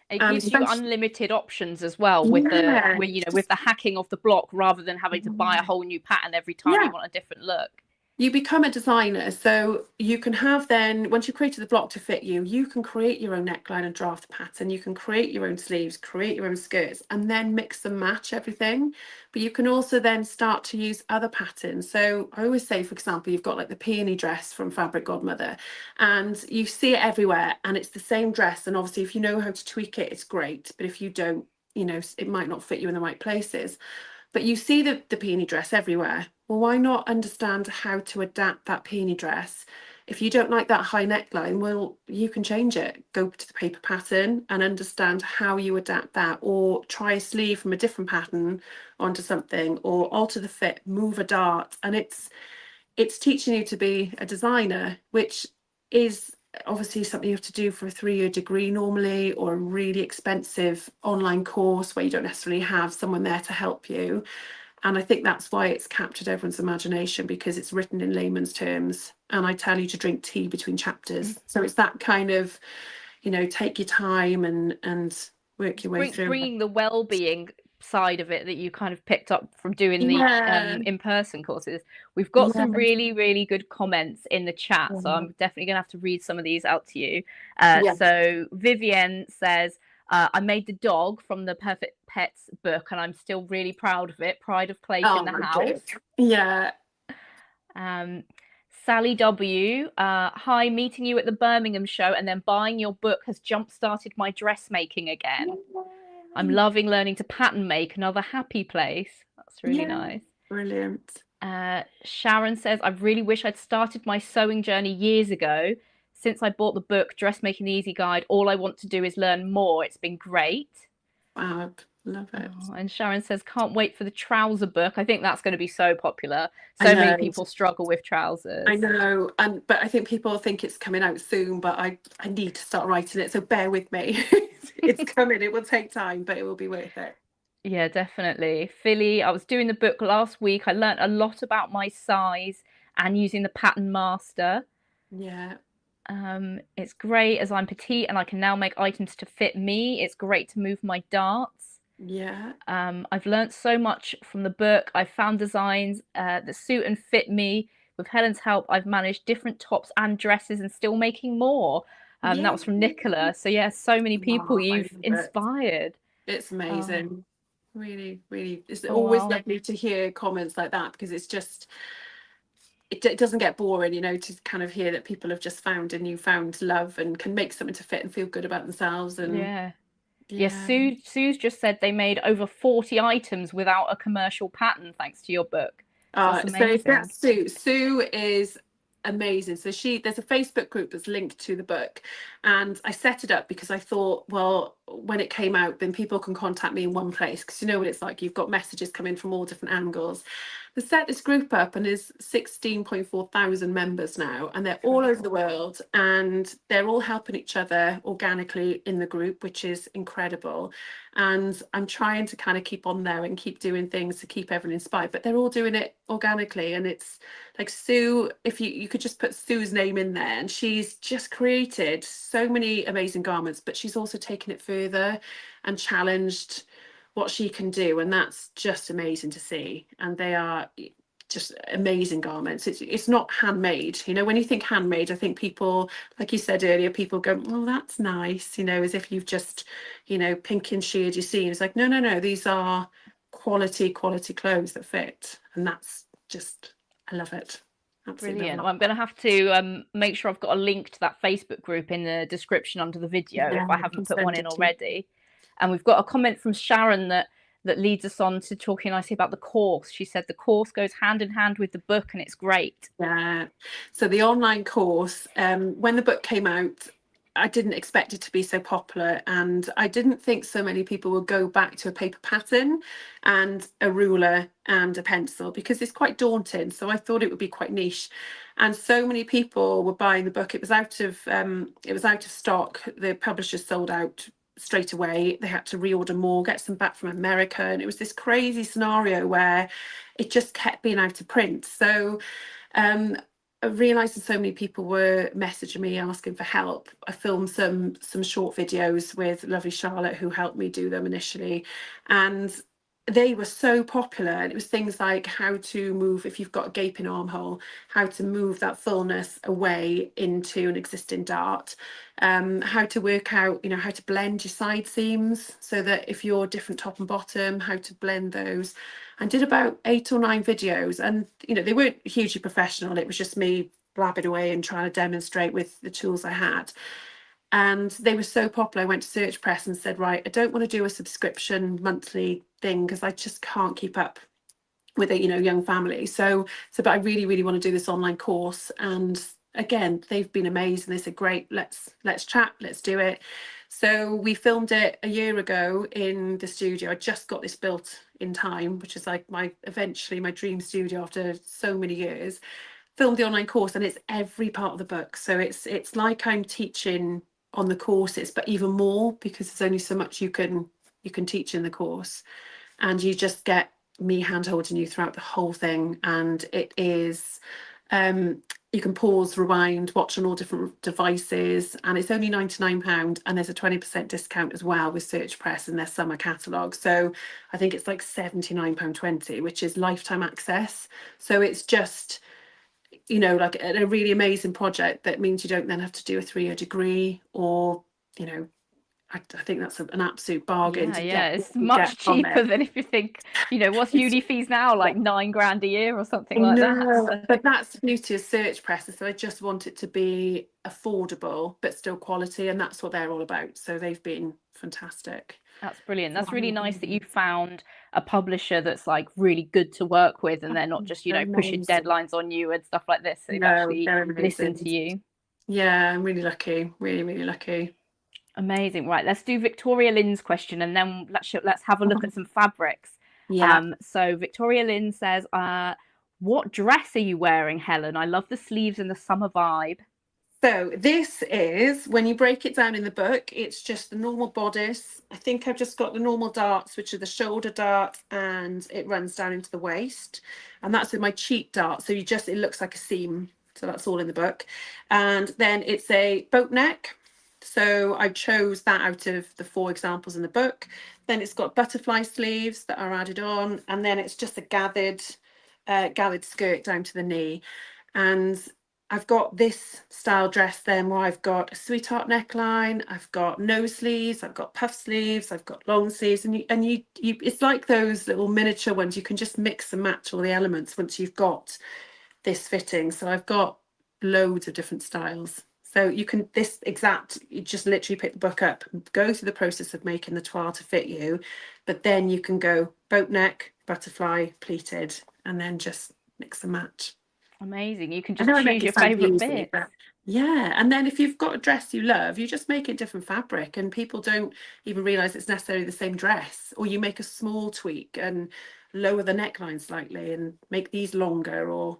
It gives you unlimited options as well with the hacking of the block, rather than having to buy a whole new pattern every time you want a different look. You become a designer, so you can have then, once you've created the block to fit you, you can create your own neckline and draft the pattern. You can create your own sleeves, create your own skirts, and then mix and match everything. But you can also then start to use other patterns. So I always say, for example, you've got like the peony dress from Fabric Godmother, and you see it everywhere, and it's the same dress. And obviously, if you know how to tweak it, it's great. But if you don't, it might not fit you in the right places. But you see the peony dress everywhere. Well, why not understand how to adapt that peony dress? If you don't like that high neckline, well, you can change it. Go to the paper pattern and understand how you adapt that, or try a sleeve from a different pattern onto something, or alter the fit, move a dart. And it's teaching you to be a designer, which is obviously something you have to do for a 3-year degree normally, or a really expensive online course where you don't necessarily have someone there to help you. And I think that's why it's captured everyone's imagination, because it's written in layman's terms, and I tell you to drink tea between chapters. So it's that kind of, take your time and work your way through. Bringing the well-being side of it that you kind of picked up from doing the in-person courses. We've got some really, really good comments in the chat, so I'm definitely gonna have to read some of these out to you. So Vivienne says, I made the dog from the Perfect Pets book and I'm still really proud of it. Pride of place in the house. Yeah. Sally W, hi, meeting you at the Birmingham show and then buying your book has jump-started my dressmaking again. I'm loving learning to pattern make, another happy place. That's really nice. Brilliant. Sharon says, I really wish I'd started my sewing journey years ago. Since I bought the book, Dressmaking the Easy Guide, all I want to do is learn more. It's been great. Wow, love it. And Sharon says, can't wait for the trouser book. I think that's going to be so popular. So many people struggle with trousers. I know, but I think people think it's coming out soon, but I need to start writing it, so bear with me. It's coming. It will take time, but it will be worth it. Yeah, definitely. Philly, I was doing the book last week. I learned a lot about my size and using the pattern master. Yeah. It's great as I'm petite and I can now make items to fit me. It's great to move my darts. Yeah. I've learned so much from the book. I've found designs that suit and fit me. With Helen's help, I've managed different tops and dresses and still making more. That was from Nicola. So yeah, so many people you've inspired. It's amazing. Really, really. It's always lovely to hear comments like that, because it's just, it doesn't get boring, to kind of hear that people have just found a newfound love and can make something to fit and feel good about themselves. And Sue's just said they made over 40 items without a commercial pattern thanks to your book. That's So amazing. that's Sue. Sue is amazing. So there's a Facebook group that's linked to the book, and I set it up because I thought, well, when it came out, then people can contact me in one place, because you know what it's like, you've got messages coming from all different angles. I set this group up, and there's 16.4 thousand members now, and they're all over the world, and they're all helping each other organically in the group, which is incredible. And I'm trying to kind of keep on there and keep doing things to keep everyone inspired, but they're all doing it organically. And it's like Sue, if you could just put Sue's name in there, and she's just created so many amazing garments, but she's also taken it further and challenged what she can do, and that's just amazing to see. And they are just amazing garments. It's not handmade, you know. When you think handmade, I think people, like you said earlier, people go, oh, that's nice, you know, as if you've just, you know, pink and sheared your seams. Like, no, these are quality clothes that fit, and that's just, I love it. Absolutely love Brilliant. it. Well, I'm going to have to make sure I've got a link to that Facebook group in the description under the video Yeah, if I I can haven't put one send in it to you. already. And we've got a comment from Sharon that leads us on to talking nicely about the course. She said the course goes hand in hand with the book, and it's great. Yeah. So the online course, when the book came out, I didn't expect it to be so popular, and I didn't think so many people would go back to a paper pattern and a ruler and a pencil, because it's quite daunting. So I thought it would be quite niche, and so many people were buying the book. It was out of stock. The publishers sold out straight away. They had to reorder more, get some back from America, and it was this crazy scenario where it just kept being out of print. So I realised that so many people were messaging me asking for help. I filmed some short videos with lovely Charlotte, who helped me do them initially, and they were so popular. And it was things like how to move, if you've got a gaping armhole, how to move that fullness away into an existing dart, how to work out, you know, how to blend your side seams, so that if you're different top and bottom, how to blend those. I did about 8 or 9 videos, and you know, they weren't hugely professional. It was just me blabbing away and trying to demonstrate with the tools I had. And they were so popular, I went to Search Press and said, right, I don't want to do a subscription monthly thing, because I just can't keep up with a, you know, young family. So but I really want to do this online course. And again, they've been amazing. They said, great, let's chat, let's do it. So we filmed it a year ago in the studio. I just got this built in time, which is like eventually my dream studio after so many years. Filmed the online course, and it's every part of the book. So it's like I'm teaching on the courses, but even more, because there's only so much you can teach in the course, and you just get me hand holding you throughout the whole thing. And it is you can pause, rewind, watch on all different devices, and it's only £99, and there's a 20% discount as well with Search Press in their summer catalogue. So I think it's like £79.20, which is lifetime access. So it's just, you know, like a really amazing project that means you don't then have to do a 3-year degree, or, you know, I think that's an absolute bargain to Yeah, get it's what you get much from it. cheaper than if you think, you know, what's It's, uni fees now, like £9,000 a year or something I like that. know, So but that's the beauty of Search Presses. So I just want it to be affordable but still quality, and that's what they're all about. So they've been fantastic. that's brilliant. So That's really nice that you found a publisher that's like really good to work with, and they're not just, you they're know, pushing amazing. deadlines on you and stuff like this. They've No, actually they're listened amazing. to you. Yeah, I'm really lucky. Really lucky. Amazing. Right, let's do Victoria Lynn's question, and then let's have a look at some fabrics. Yeah. So Victoria Lynn says, what dress are you wearing, Helen? I love the sleeves and the summer vibe. So this is, when you break it down in the book, it's just the normal bodice. I think I've just got the normal darts, which are the shoulder darts, and it runs down into the waist. And that's with my cheek dart. So it looks like a seam. So that's all in the book. And then it's a boat neck. So I chose that out of the 4 examples in the book. Then it's got butterfly sleeves that are added on. And then it's just a gathered skirt down to the knee. And I've got this style dress then, where I've got a sweetheart neckline, I've got no sleeves, I've got puff sleeves, I've got long sleeves, and you it's like those little miniature ones. You can just mix and match all the elements once you've got this fitting. So I've got loads of different styles. So you just literally pick the book up, go through the process of making the toile to fit you, but then you can go boat neck, butterfly, pleated, and then just mix and match. Amazing. You can I just know I choose make your it sound favorite easy, bits. but yeah. And then if you've got a dress you love, you just make it different fabric, and people don't even realize it's necessarily the same dress. Or you make a small tweak and lower the neckline slightly and make these longer, or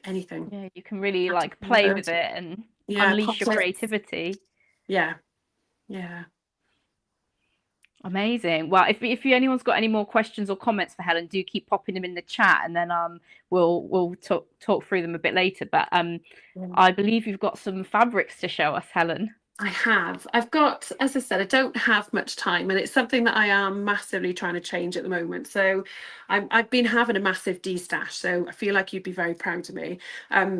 anything. Yeah, you can really Add to like play with comfort. it and Yeah, unleash your pockets. creativity. Yeah, yeah. Amazing. Well, if anyone's got any more questions or comments for Helen, do keep popping them in the chat, and then we'll talk through them a bit later. But Yeah. I believe you've got some fabrics to show us, Helen. I have. I've got, as I said, I don't have much time, and it's something that I am massively trying to change at the moment. So I've been having a massive destash, so I feel like you'd be very proud of me.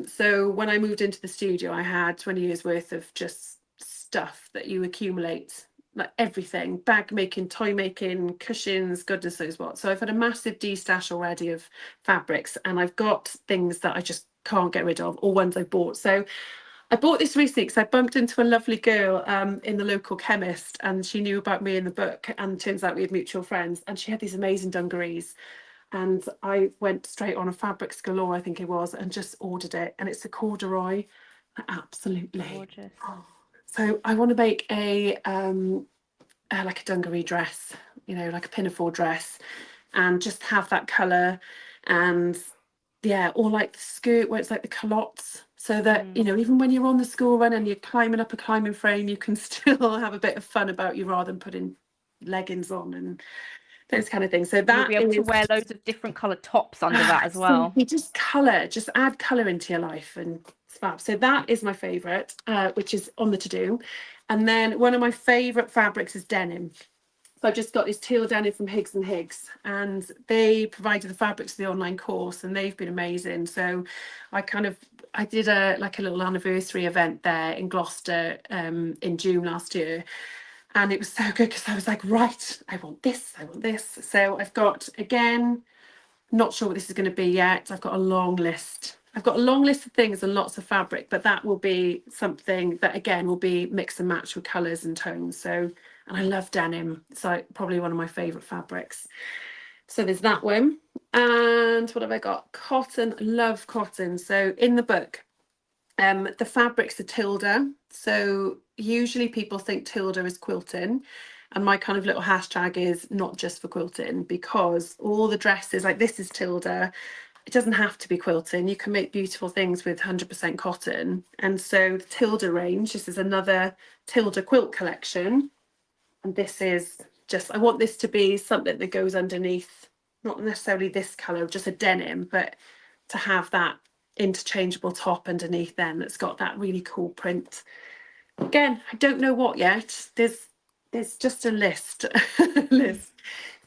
So when I moved into the studio, I had 20 years worth of just stuff that you accumulate, like everything, bag making, toy making, cushions, goodness knows what. So I've had a massive destash already of fabrics, and I've got things that I just can't get rid of, or ones I bought. So I bought this recently because I bumped into a lovely girl in the local chemist, and she knew about me in the book, and turns out we had mutual friends, and she had these amazing dungarees, and I went straight on a Fabrics Galore, I think it was, and just ordered it, and it's a corduroy. Absolutely. Gorgeous. So I want to make a like a dungaree dress, you know, like a pinafore dress, and just have that colour, and yeah, or like the skirt where it's like the culottes, so that you know, even when you're on the school run and you're climbing up a climbing frame, you can still have a bit of fun about you rather than putting leggings on and those kind of things. So And you'll be that able to is wear loads of different coloured tops under that as so well. you just colour, just add colour into your life, and it's fab. So that is my favourite, which is on the to-do. And then one of my favourite fabrics is denim. So I've just got this teal denim from Higgs and Higgs, and they provided the fabrics for the online course, and they've been amazing. So I did a like a little anniversary event there in Gloucester in June last year, and it was so good because I was like, right, I want this, I want this. So I've got, again, not sure what this is going to be yet. I've got a long list. I've got a long list of things and lots of fabric, but that will be something that again will be mix and match with colours and tones. So, and I love denim. It's like probably one of my favourite fabrics. So there's that one. And what have I got? Cotton, love cotton. So in the book, the fabrics are tilde. So usually people think tilde is quilting. And my kind of little hashtag is not just for quilting, because all the dresses, like this is tilde. It doesn't have to be quilting. You can make beautiful things with 100% cotton. And so the tilde range, this is another tilde quilt collection. And this is just, I want this to be something that goes underneath, not necessarily this colour, just a denim, but to have that interchangeable top underneath then that's got that really cool print. Again, I don't know what yet. There's just a list. list.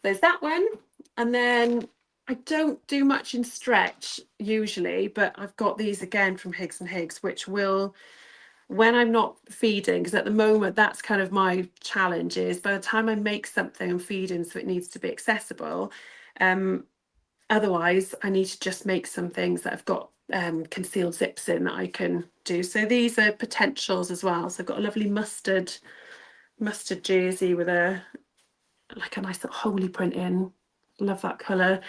There's that one, and then I don't do much in stretch usually, but I've got these again from Higgs and Higgs, which will, when I'm not feeding, because at the moment that's kind of my challenge, is by the time I make something I'm feeding, so it needs to be accessible. Otherwise I need to just make some things that I've got concealed zips in that I can do. So these are potentials as well. So I've got a lovely mustard jersey with a like a nice little holy print in. Love that colour.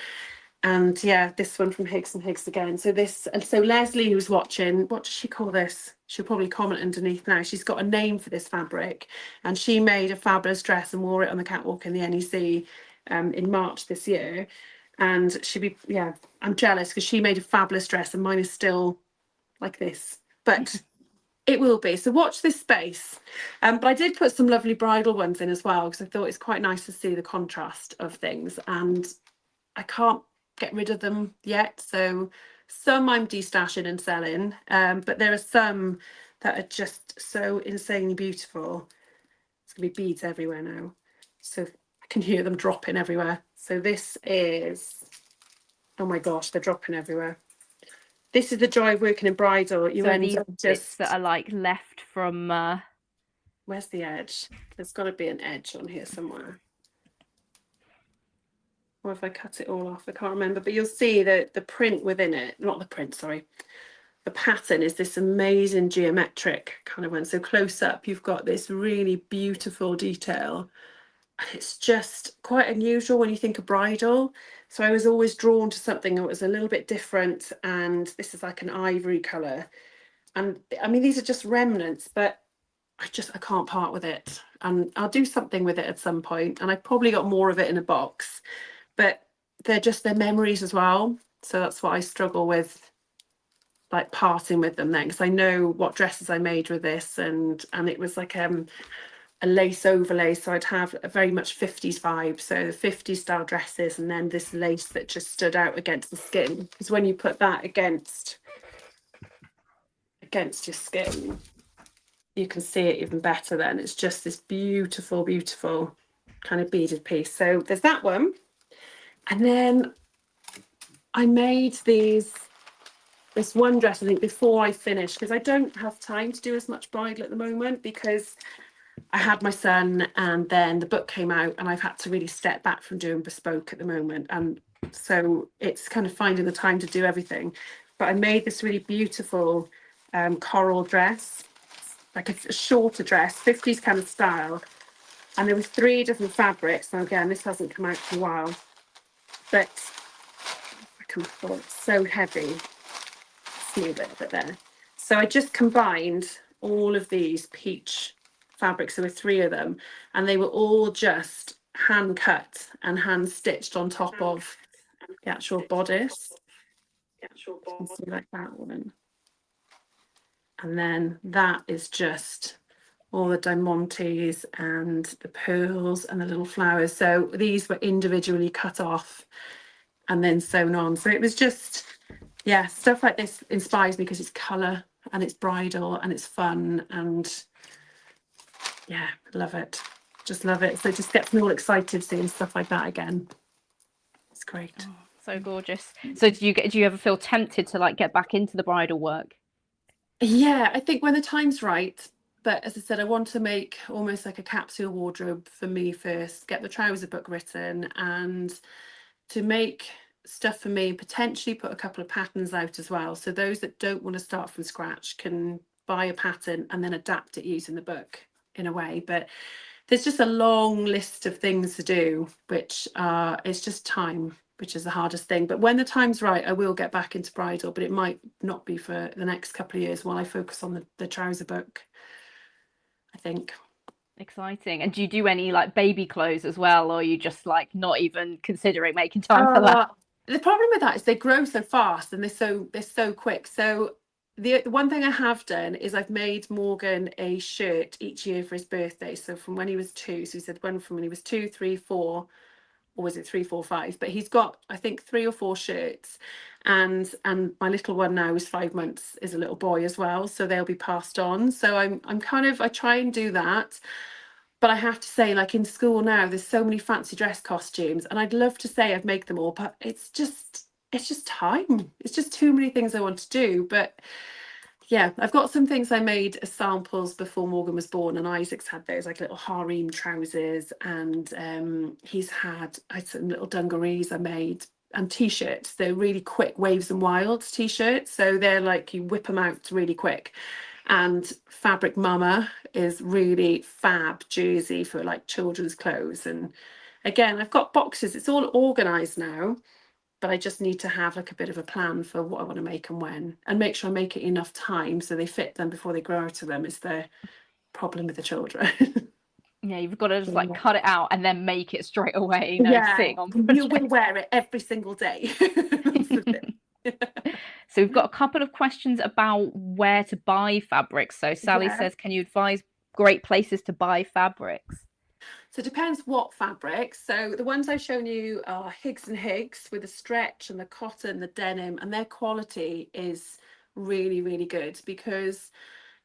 And yeah, this one from Higgs and Higgs again. So this, and so Leslie, who's watching, what does she call this? She'll probably comment underneath now. She's got a name for this fabric, and she made a fabulous dress and wore it on the catwalk in the NEC in March this year. And she'd be, yeah, I'm jealous because she made a fabulous dress and mine is still like this, but it will be. So watch this space. But I did put some lovely bridal ones in as well, because I thought it's quite nice to see the contrast of things, and I can't get rid of them yet. So some I'm destashing and selling, but there are some that are just so insanely beautiful. It's gonna be beads everywhere now, so I can hear them dropping everywhere. So this is, oh my gosh, they're dropping everywhere. This is the joy of working in bridal. You So end these up bits just, that are like left from where's the edge? There's got to be an edge on here somewhere. Or if I cut it all off, I can't remember, but you'll see that the print within it, not the print, sorry, the pattern is this amazing geometric kind of one. So close up, you've got this really beautiful detail. It's just quite unusual when you think of bridal. So I was always drawn to something that was a little bit different, and this is like an ivory colour. And I mean, these are just remnants, but I can't part with it. And I'll do something with it at some point, and I've probably got more of it in a box, but they're memories as well. So that's what I struggle with, like parting with them then, because I know what dresses I made with this, and it was like a lace overlay, so I'd have a very much 50s vibe, so the 50s style dresses, and then this lace that just stood out against the skin, because when you put that against your skin, you can see it even better then. It's just this beautiful, beautiful kind of beaded piece. So there's that one. And then I made this one dress, I think, before I finished, because I don't have time to do as much bridal at the moment, because I had my son and then the book came out, and I've had to really step back from doing bespoke at the moment. And so it's kind of finding the time to do everything. But I made this really beautiful coral dress, like a shorter dress, 50s kind of style. And there were 3 different fabrics. Now again, this hasn't come out for a while, but I can feel it's so heavy. See a bit of it there. So I just combined all of these peach fabrics. There were 3 of them, and they were all just hand cut and hand stitched on top of the actual bodice. Something like that one. And then that is just all the diamantes and the pearls and the little flowers. So these were individually cut off and then sewn on. So it was just, yeah, stuff like this inspires me because it's colour and it's bridal and it's fun, and yeah, love it. Just love it. So it just gets me all excited seeing stuff like that again. It's great. Oh, so gorgeous. So do you ever feel tempted to like get back into the bridal work? Yeah, I think when the time's right. But as I said, I want to make almost like a capsule wardrobe for me first, get the trouser book written, and to make stuff for me, potentially put a couple of patterns out as well. So those that don't want to start from scratch can buy a pattern and then adapt it using the book in a way. But there's just a long list of things to do, which it's just time, which is the hardest thing. But when the time's right, I will get back into bridal, but it might not be for the next couple of years while I focus on the trouser book, I think. Exciting. And do you do any like baby clothes as well, or are you just like not even considering making time for that? The problem with that is they grow so fast and they're so quick. So the one thing I have done is I've made Morgan a shirt each year for his birthday. So from when he was 2, so he said one from when he was 2, 3, 4, or was it 3, 4, 5? But he's got, I think, 3 or 4 shirts, and my little one now is 5 months, is a little boy as well, so they'll be passed on. So I'm kind of, I try and do that. But I have to say, like in school now, there's so many fancy dress costumes, and I'd love to say I've made them all, but it's just time. It's just too many things I want to do. But yeah, I've got some things I made as samples before Morgan was born, and Isaac's had those like little harem trousers, and I had some little dungarees I made, and t-shirts. They're really quick Waves and Wilds t-shirts, so they're like you whip them out really quick. And Fabric Mama is really fab jersey for like children's clothes. And again, I've got boxes, it's all organized now, but I just need to have like a bit of a plan for what I want to make and when, and make sure I make it enough time so they fit them before they grow out of them, is the problem with the children. Yeah, you've got to just like cut it out and then make it straight away, Yeah, sitting on you will wear it every single day. So we've got a couple of questions about where to buy fabrics. So Sally says, can you advise great places to buy fabrics? So it depends what fabrics. So the ones I've shown you are Higgs and Higgs with the stretch and the cotton, the denim, and their quality is really, really good, because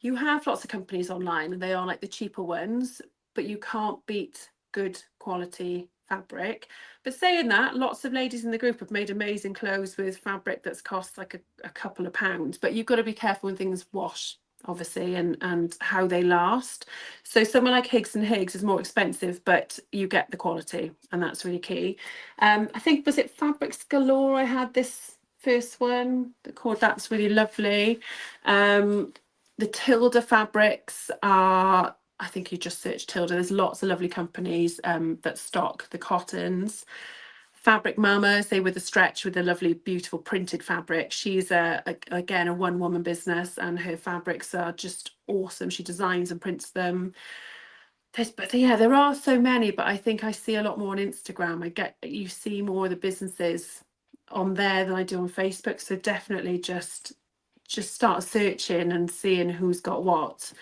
you have lots of companies online and they are like the cheaper ones, but you can't beat good quality fabric. But saying that, lots of ladies in the group have made amazing clothes with fabric that's cost like a couple of pounds, but you've got to be careful when things wash, obviously, and how they last. So someone like Higgs and Higgs is more expensive, but you get the quality, and that's really key. I think, was it Fabrics Galore? I had this first one, that's really lovely. The Tilda fabrics are, I think you just search Tilda, there's lots of lovely companies that stock the cottons. Fabric Mama, say with a stretch with the lovely, beautiful printed fabric. She's again a one-woman business, and her fabrics are just awesome. She designs and prints them. There are so many, but I think I see a lot more on Instagram. You see more of the businesses on there than I do on Facebook. So definitely just start searching and seeing who's got what.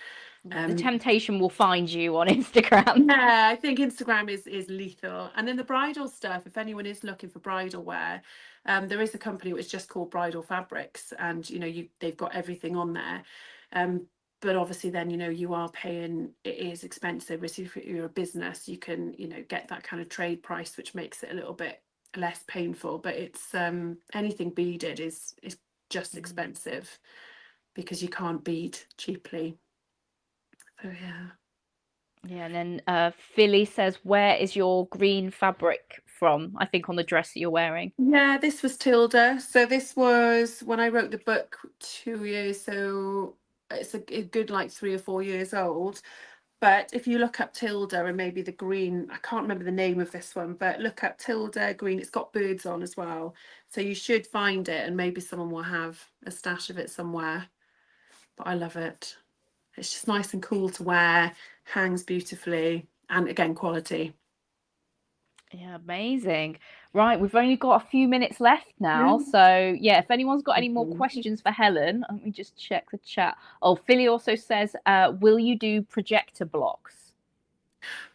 The temptation will find you on Instagram. Yeah, I think Instagram is lethal. And then the bridal stuff, if anyone is looking for bridal wear, there is a company which is just called Bridal Fabrics, and they've got everything on there. But obviously then you are paying, it is expensive. Whereas if you're a business, you can get that kind of trade price, which makes it a little bit less painful. But it's anything beaded is just expensive because you can't bead cheaply. So yeah. And then Philly says, where is your green fabric from? I think on the dress that you're wearing. Yeah, this was Tilda. So this was when I wrote the book 2 years. So it's a good like 3 or 4 years old. But if you look up Tilda and maybe the green, I can't remember the name of this one, but look up Tilda green. It's got birds on as well. So you should find it, and maybe someone will have a stash of it somewhere. But I love it. It's just nice and cool to wear, hangs beautifully, and again, quality. Yeah, amazing. Right, we've only got a few minutes left now. So, yeah, if anyone's got any more questions for Helen, let me just check the chat. Oh, Philly also says, will you do projector blocks?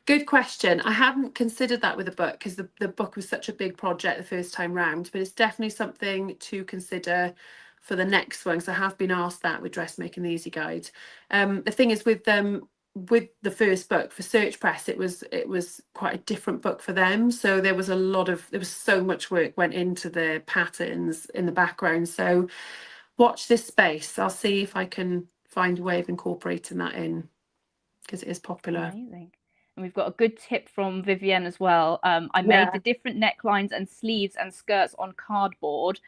Good question. I hadn't considered that with the book because the book was such a big project the first time round, but it's definitely something to consider for the next one. So I have been asked that with Dressmaking the Easy Guide. The thing is with the first book for Search Press, it was quite a different book for them. So there was so much work went into the patterns in the background. So watch this space. I'll see if I can find a way of incorporating that in because it is popular. Amazing. And we've got a good tip from Vivienne as well. I made the different necklines and sleeves and skirts on cardboard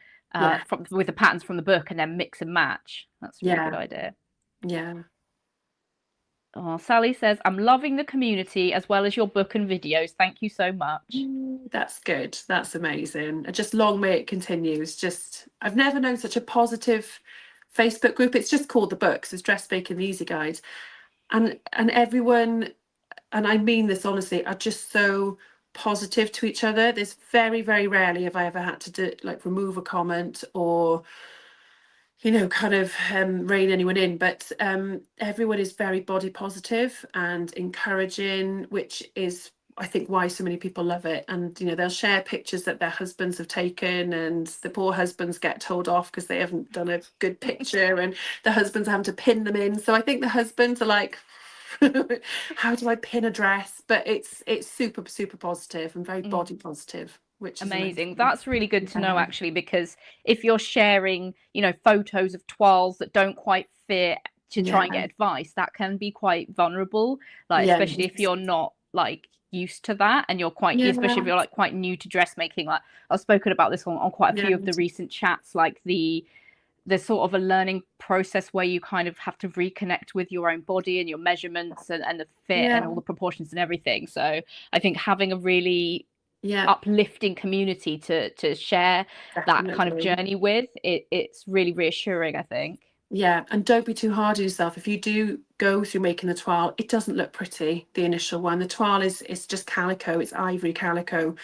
with the patterns from the book, and then mix and match. That's a really good idea. Yeah. Oh, Sally says, I'm loving the community as well as your book and videos. Thank you so much. That's good. That's amazing. Just long may it continues. I've never known such a positive Facebook group. It's just called The Books. It's Dressmaking the Easy Guide. And everyone, and I mean this honestly, are just so positive to each other. There's very, very rarely have I ever had to remove a comment or kind of rein anyone in, but everyone is very body positive and encouraging, which is I think why so many people love it. And they'll share pictures that their husbands have taken, and the poor husbands get told off because they haven't done a good picture, and the husbands are having to pin them in. So I think the husbands are like, how do I pin a dress? But it's super, super positive and very body positive. Which is amazing. That's really good to know, actually, because if you're sharing, photos of toiles that don't quite fit to try and get advice, that can be quite vulnerable. Especially if you're not used to that, and you're especially if you're quite new to dressmaking. I've spoken about this on quite a few of the recent chats, there's sort of a learning process where you kind of have to reconnect with your own body and your measurements and the fit and all the proportions and everything. So I think having a really uplifting community to share that kind of journey with, it's really reassuring, I think. Yeah, and don't be too hard on yourself. If you do go through making the toile, it doesn't look pretty, the initial one. The toile it's just calico, it's ivory calico.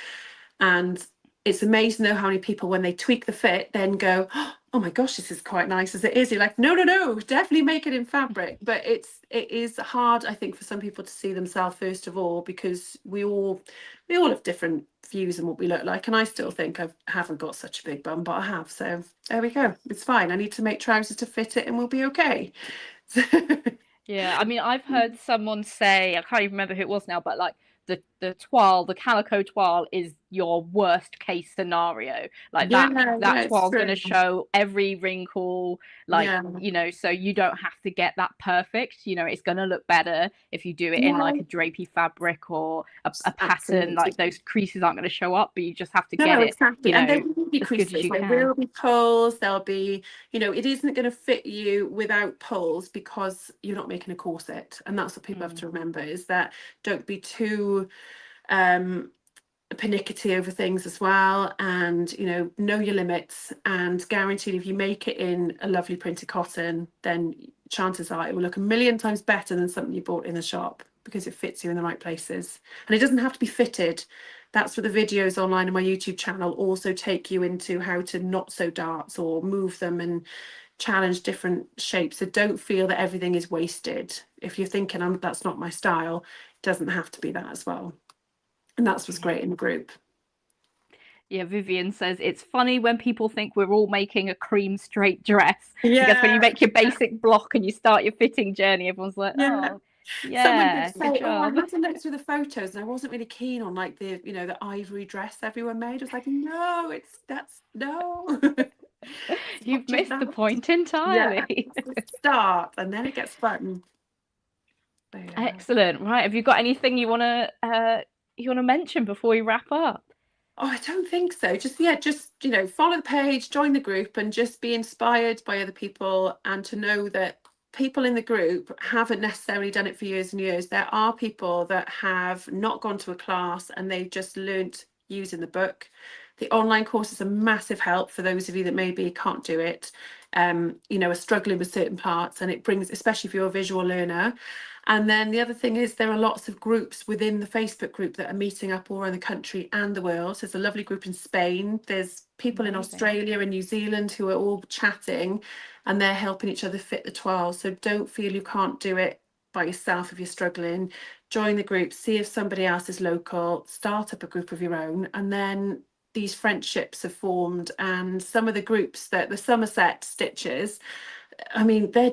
And it's amazing though how many people, when they tweak the fit, then go, oh my gosh, this is quite nice as it is. You're like, no, definitely make it in fabric. But it is hard, I think, for some people to see themselves first of all, because we all have different views on what we look like. And I still think I haven't got such a big bum, but I have. So there we go. It's fine. I need to make trousers to fit it and we'll be okay. Yeah, I mean, I've heard someone say, I can't even remember who it was now, but the toile, the calico toile is your worst case scenario. That toile's going to show every wrinkle, so you don't have to get that perfect. It's going to look better if you do it in a drapey fabric or a pattern. Those creases aren't going to show up, but you just have to get it. Exactly. And there will be creases, there will be pulls, there'll be, it isn't going to fit you without pulls because you're not making a corset. And that's what people have to remember, is that don't be too pernickety over things as well, and know your limits, and guaranteed if you make it in a lovely printed cotton, then chances are it will look a million times better than something you bought in the shop, because it fits you in the right places. And it doesn't have to be fitted. That's what the videos online on my YouTube channel also take you into, how to not sew darts or move them and challenge different shapes. So don't feel that everything is wasted. If you're thinking, that's not my style, it doesn't have to be that as well. And that's what's great in the group. Yeah, Vivian says it's funny when people think we're all making a cream straight dress. Yeah. I guess when you make your basic block and you start your fitting journey, everyone's like, Yeah. oh, yeah, Someone did good say, "Oh, I job. had to look through the photos, and I wasn't really keen on like the ivory dress everyone made." I was like, "No, no." You've missed the that. point Yeah, entirely. it's the start, and then it gets fun. So, yeah. Excellent. Right, have you got anything you want to mention before we wrap up? Oh, I don't think so. Just follow the page, join the group, and just be inspired by other people, and to know that people in the group haven't necessarily done it for years and years. There are people that have not gone to a class and they've just learnt using the book. The online course is a massive help for those of you that maybe can't do it, are struggling with certain parts, and it brings, especially if you're a visual learner. And then the other thing is, there are lots of groups within the Facebook group that are meeting up all around the country and the world. So there's a lovely group in Spain. There's people in Australia and New Zealand who are all chatting, and they're helping each other fit the toile. So don't feel you can't do it by yourself if you're struggling. Join the group, see if somebody else is local, start up a group of your own, and then these friendships have formed. And some of the groups, that the Somerset Stitches, I mean, they're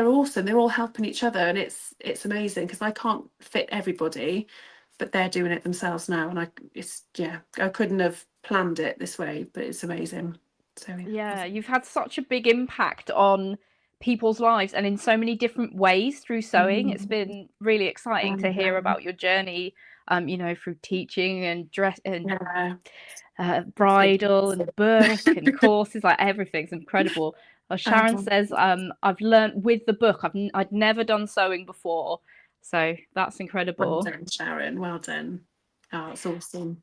awesome. They're all helping each other, and it's amazing, because I can't fit everybody, but they're doing it themselves now, and I couldn't have planned it this way, but it's amazing. So Yeah, you've had such a big impact on people's lives and in so many different ways through sewing. It's been really exciting to hear about your journey, through teaching and dress and bridal and the book and courses, like everything's incredible. Sharon says, I've learned with the book. I'd never done sewing before, so that's incredible. Well done, Sharon. Well done. Oh, it's awesome.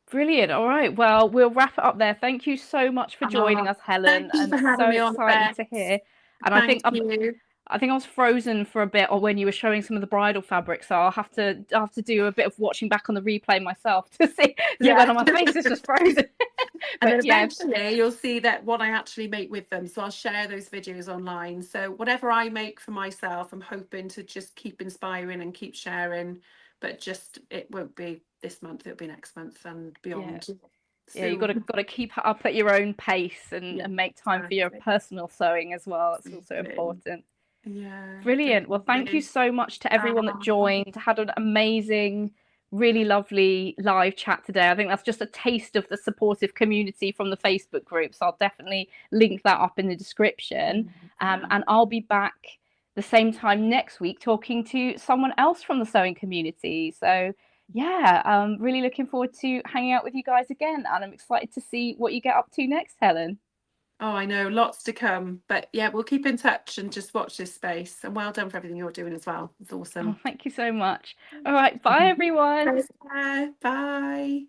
Brilliant. All right. Well, we'll wrap it up there. Thank you so much for joining us, Helen. Thank you And for having so me on, exciting Beth. to hear. And Thank you. I think I was frozen for a bit, or when you were showing some of the bridal fabric, so I'll have to do a bit of watching back on the replay myself to see when my face is just frozen. And then eventually you'll see that what I actually make with them. So I'll share those videos online. So whatever I make for myself, I'm hoping to just keep inspiring and keep sharing. But it won't be this month, it'll be next month and beyond. Yeah, you've got to keep up at your own pace and make time for your personal sewing as well. It's also important. Yeah. Brilliant. Well, thank you so much to everyone that joined. Had an amazing, really lovely live chat today. I think that's just a taste of the supportive community from the Facebook group. So I'll definitely link that up in the description. And I'll be back the same time next week talking to someone else from the sewing community. So yeah, I'm really looking forward to hanging out with you guys again. And I'm excited to see what you get up to next, Helen. Oh, I know, lots to come. But yeah, we'll keep in touch and just watch this space. And well done for everything you're doing as well. It's awesome. Oh, thank you so much. All right, bye everyone. Bye.